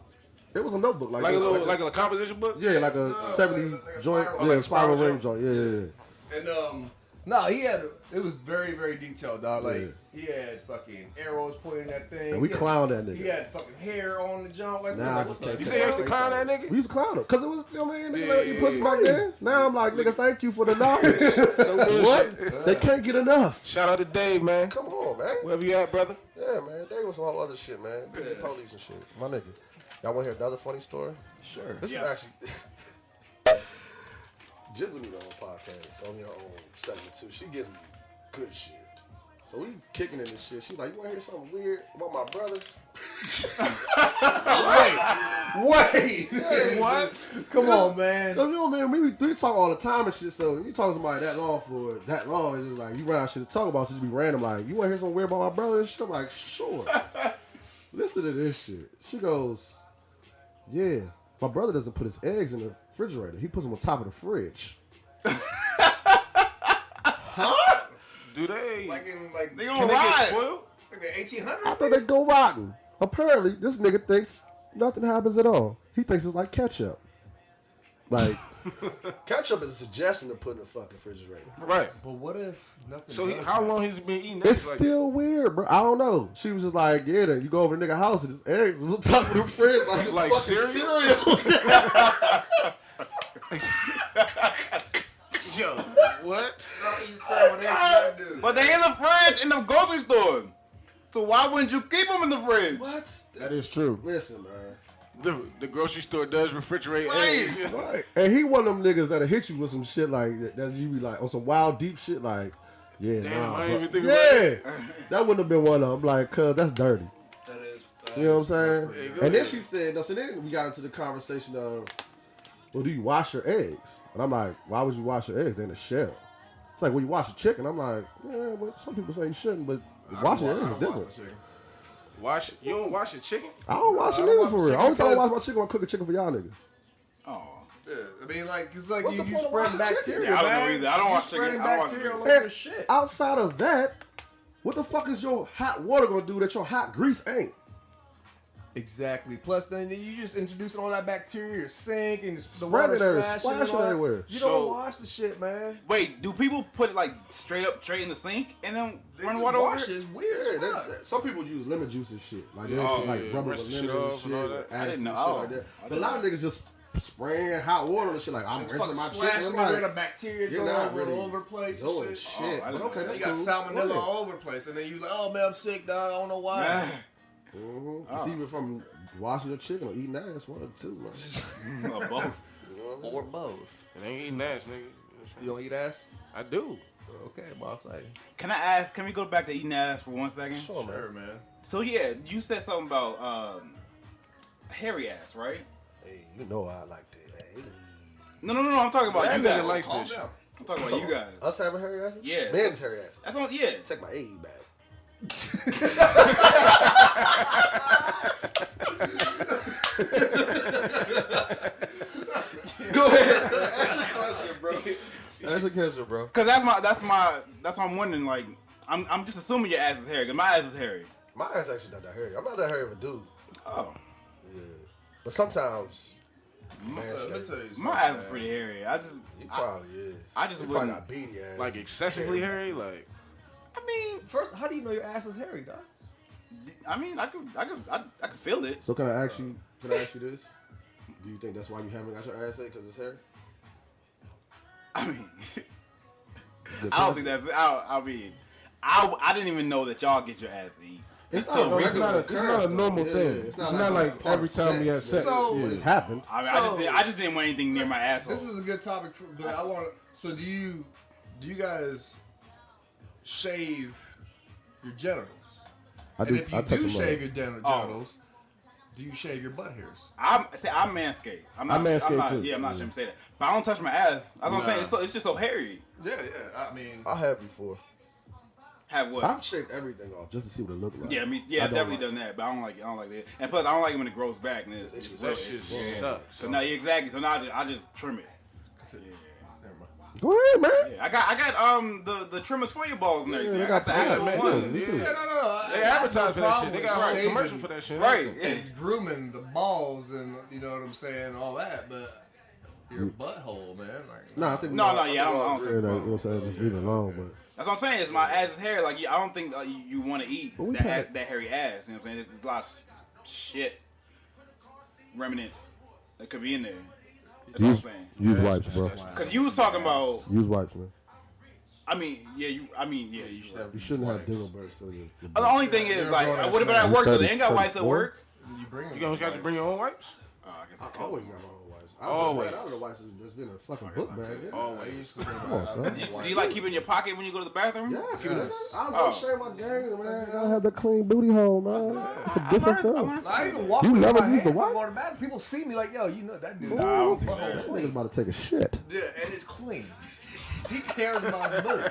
It was a notebook, Like a little, like a composition book? yeah, like a 70 like a joint, spiral- yeah, like a spiral spiral ring joint, yeah. And no, he had. It was very, very detailed, dog. Like Yeah. he had fucking arrows pointing at things. And we He had- clowned that nigga. He had fucking hair on the jump. Like, Nah, I like, just what can't the You take say you fuck? used to clown that nigga? We used to clown him because it was, you know what I mean? Nigga, Yeah, let you pussy back then. Now I'm like, nigga, thank you for the knowledge. No bullshit. What? They can't get enough. Shout out to Dave, man. Come on, man. Wherever you at, brother? Yeah, man. They was some whole other shit, man. Police and shit. My nigga. Y'all want to hear another funny story? Sure. This is actually. Jizzle me on the podcast on your own segment too. She gives me good shit. So we kicking in this shit. She like, you want to hear something weird about my brother? Wait. Hey, What? Come on, man. You know, man, we talk all the time and shit. So you talk to somebody that long for that long, it's just like you run out shit to talk about. So you be random like, you want to hear something weird about my brother and shit? I'm like, sure. Listen to this shit. She goes, yeah, my brother doesn't put his eggs in the refrigerator. He puts them on top of the fridge. Huh? Do they? They Can gonna they get ride. spoiled? Like the 1800s? I thought they go rotten. Apparently, this nigga thinks nothing happens at all. He thinks it's like ketchup. Like, ketchup is a suggestion to put in the fucking refrigerator. Right. But what if nothing So does how that? long he's been eating It's eggs like still weird, bro. I don't know. She was just like, yeah, then you go over to nigga house and his eggs was on top of the fridge like fucking cereal? Yo, what? You scrambled eggs, that dude. But they in the fridge in the grocery store. So why wouldn't you keep them in the fridge? What? That is true. Listen, man. The grocery store does refrigerate eggs. Right. And he one of them niggas that'll hit you with some shit like that you be like on some wild deep shit like, yeah, Damn, nah, I ain't bro. even think yeah. That wouldn't have been one of them. Like, cuz that's dirty. That is. You know what I'm saying? Hey, go And then ahead. she said, no, so then we got into the conversation of, well, do you wash your eggs? And I'm like, why would you wash your eggs? They're in a shell. It's like, when you wash a chicken, I'm like, yeah, but some people say you shouldn't, but washing your eggs is different. You don't wash your chicken? I don't wash it I don't either wash for my real. chicken Only time I because- wash my chicken when I cook a chicken for y'all niggas. Oh. Yeah, I mean, like, it's like What's you the point of spreading washing bacteria, chicken? Yeah, I don't know man. either. I don't You wash chicken. spreading I don't wash bacteria all chicken. over your shit. Outside of that, what the fuck is your hot water gonna do that your hot grease ain't? Exactly. Plus, then you just introducing all that bacteria, your sink, and the Spread water it everywhere, splashing splash and all it that. everywhere. You So- don't wash the shit, man. Wait, do people put it like straight in the sink and then They run just water over wash it? it. It's weird Yeah, as fuck. some people use lemon juice and shit. Like they Oh, put like yeah, rubber rinse with the shit lemon and off and all shit. that. Acid I didn't and know. shit Oh, like that. I But a lot of didn't niggas just spraying hot water and shit like, I'm It's rinsing fucking my chicken. splashing I'm everywhere, the like, bacteria you're going not over really all over the place doing and shit. shit. Oh, I But didn't okay, know that's You got cool. salmonella Go ahead. all over the place, and then you like, oh man, I'm sick, dog. I don't know why. It's either from washing your chicken or eating ass, one or two, man. Or both. Or both. It ain't eating ass, nigga. You don't eat ass? I do. Okay, boss. Hey. Can I ask? Can we go back to eating ass for 1 second? Sure, man. Sure, man. So yeah, you said something about hairy ass, right? Hey, you know I like that. Hey. No. I'm talking about That you nigga guys. likes Calm this shit. down. I'm talking about you guys. Us having hairy asses? Yeah. Men's hairy asses. That's what. Yeah. Take my aid back. Go ahead. Ask your question, bro. That's a catcher, bro. Cause that's why I'm wondering. Like, I'm just assuming your ass is hairy. Cause my ass is hairy. My ass actually not that hairy. I'm not that hairy of a dude. Oh. Yeah. But sometimes, Let me tell you something, My ass is man. pretty hairy. he probably is. I just he probably wouldn't. got beady ass. Like excessively hairy? Like, I mean, First, how do you know your ass is hairy, dog? I could feel it. So can I ask you this? Do you think that's why you haven't got your ass ate because it's hairy? I mean, I don't think that's. I mean, I didn't even know that y'all get your ass to eat. It's Until not a it's not a, regular it's not a occurrence, normal though. thing. Yeah, It's not like part every of time we have sex. So- yeah. It's happened. I mean, So- I just didn't want anything near my asshole. This is a good topic, but I want to. So, do you guys shave your genitals? I And if you touch do them shave up. your genitals, do you shave your butt hairs? I'm manscaped. I'm manscaped, too. Yeah, I'm not ashamed to say that. But I don't touch my ass. That's what I'm saying. It's just so hairy. Yeah. I mean, I have before. Have what? I've shaved everything off just to see what it looked like. Yeah, I I've don't definitely done that, but I don't like that. And plus, I don't like it when it grows back. And it's That wet. shit Yeah. sucks. So now, exactly. So now I just trim it. never mind. Go ahead, man. Yeah, I got the trimmers for your balls and everything. they I got the got actual that, one. me too. Yeah, no. They advertise for that shit. They got a whole shaving commercial for that shit. Right. and grooming the balls and you know what I'm saying, all that, but your butthole, man. Like, No, I think No, we all- no, yeah, I don't we all take agree it that, wrong. you know what I'm saying? Just leave it alone, but. That's what I'm saying. Is my ass is hairy. Like I don't think you want to eat But we that hairy ass. You know what I'm saying? There's a lot of shit remnants that could be in there. That's what I'm saying. Use wipes, bro. Cause you was talking about. Use wipes, man. I mean, yeah. You should have. You shouldn't have dingleberts still. The only thing is, You're a like, grown-ass what about at man. work? Though? You They ain't got wipes at 34? work. You bring them. You always got to bring your own wipes? Oh, I guess I I could. always got my own wipes. Always. I don't know why it's just been a fucking book bag. Yeah. Always. Come on, son. Do you like keep it in your pocket when you go to the bathroom? Yes. Yes. I don't share my game, man. I have that clean booty hole, man. It's a different I film. learned I something. even walk You with never my used the hand what? before the bathroom. People see me like, yo, you know that dude. Nah, I don't do butthole that. This clean. nigga's about to take a shit. Yeah, and it's clean. He cares about his booty.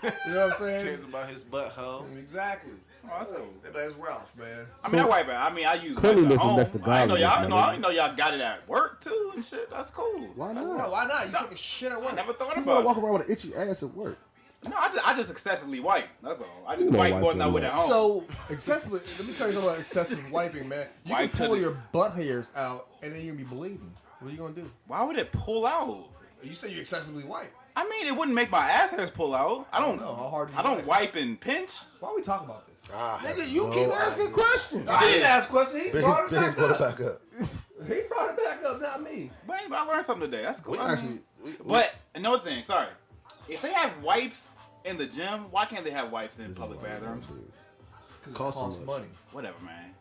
You know what I'm saying? Cares about his butthole. Exactly. Oh, that's cool. That's Ralph, man. I mean, I wipe it. I mean, I use Cleanliness wipes at is home. next to I didn't godliness, I man. didn't know y'all got it at work too and shit. That's cool. Why No, not? why not? You take a shit at I work. never thought You gotta about walk it. around with an itchy ass at work. No, I just excessively wipe. That's all. I just You don't wipe wipe more than I that would at much. home. So, excessively, let me tell you something about excessive wiping, man. You Wipe can to pull the- your butt hairs out, and then you're going to be bleeding. What are you going to do? Why would it pull out? You say you excessively wipe. I mean, it wouldn't make my ass hairs pull out. I don't know. How hard do you I don't wipe? wipe and pinch. Why are we talking about this? Nigga, you keep asking questions. I didn't ask questions. He brought it Biggs back brought it up. back up. He brought it back up, not me. But I learned something today. That's cool. We I mean, actually, but another thing, sorry. If they have wipes in the gym, why can't they have wipes in public bathrooms? Because it Costs costs so much. money. Whatever, man.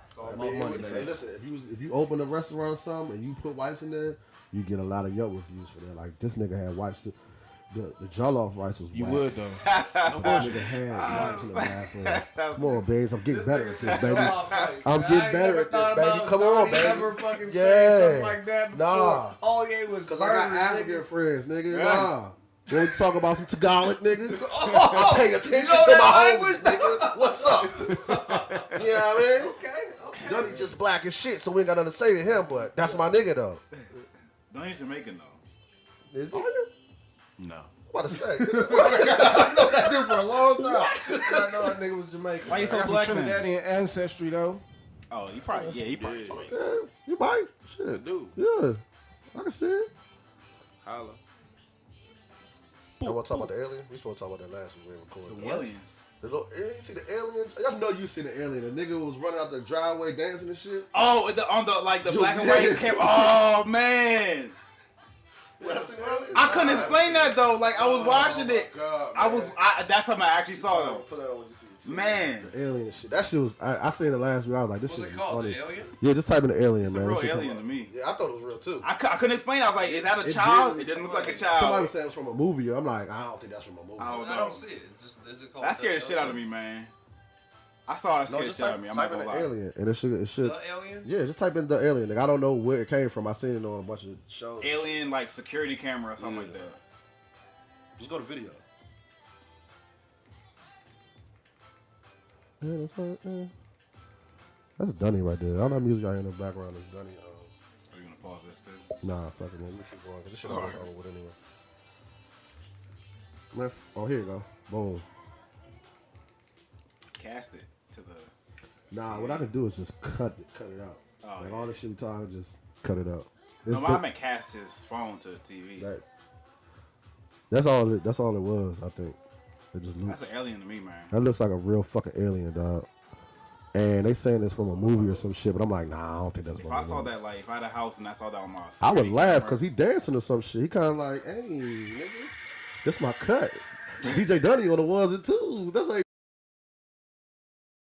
It's all I about mean, money, hey, man. listen, if you open a restaurant or something and you put wipes in there, you get a lot of Yelp reviews for that. Like, this nigga had wipes too. The jollof rice was You whack. would though. This nigga had wipes in the bathroom. Come on, babes. I'm getting better at this, baby. I'm I getting ain't better never at this, thought baby. about Come on, Donnie baby. ever fucking Yeah. saying something like that before. Nah. All he ate was Because I got burgers, African nigga. friends, nigga. Nah. They want to talk about some Tagalog, nigga. Oh, Pay attention you know to that my language, homies, nigga. What's up? You know what I mean? Okay. Dunny just black as shit, so we ain't got nothing to say to him, but that's my nigga, though. Don't eat Jamaican though. Is he? No. What to say? I know that dude for a long time. I know that nigga was Jamaican. Why you so Got some black then? Trinidadian ancestry though. Oh, he probably Jamaican. Yeah, you might. Shit. Dude. Yeah. I can see it. Holla. I want to talk about the alien? We supposed to talk about that last week we recorded. The aliens. The little, you see the alien? Y'all know you seen the alien. The nigga was running out the driveway dancing and shit. Oh, on the Yo, black and yeah. white camera. Oh man. Y'all seen the alien? I couldn't explain that though. Like I was watching it. God, That's something I actually saw though. Put that on YouTube. too. Man. The alien shit. That shit was, I seen it last week. I was like, this What's shit it was called? funny. The alien? Yeah, just type in the alien, It's a man. real That shit come alien up. to me. Yeah, I thought it was real too. I couldn't explain. I was like, is that a It child? did. It didn't look like a Somebody child. was saying it was from a movie. I'm like, I don't think that's from a movie. I don't I know. don't see it. It's just, is it called That scared the shit out of me, man. I saw that scared the just shit out of me. I'm type not in gonna the lie. alien, and it should. The alien? Yeah, just type in the alien. Like, I don't know where it came from. I seen it on a bunch of shows. Alien like security camera or something like that. Just go to video. Yeah, that's right. Yeah. That's Dunny right there. All that music I hear in the background is Dunny. Are you gonna pause this too? Nah, fuck it, man. We keep going. 'Cause this shit always over with anyway. Left. Oh, here you go. Boom. Cast it to the. Nah, what I can do is just cut it out. Oh, like yeah. all this shit we talking, just cut it out. No, It's but I been- meant cast his phone to the TV. that's all. That's all it was. I think. It just looks. That's an alien to me, man. That looks like a real fucking alien, dog. And they saying it's from a movie or some shit, but I'm like, nah, I don't think that's If from I a saw movie. that, like, if I had a house and I saw that on my I would security laugh camera- because he dancing or some shit. He kind of like, hey, nigga, this my cut. DJ Dunny on the ones and twos. That's like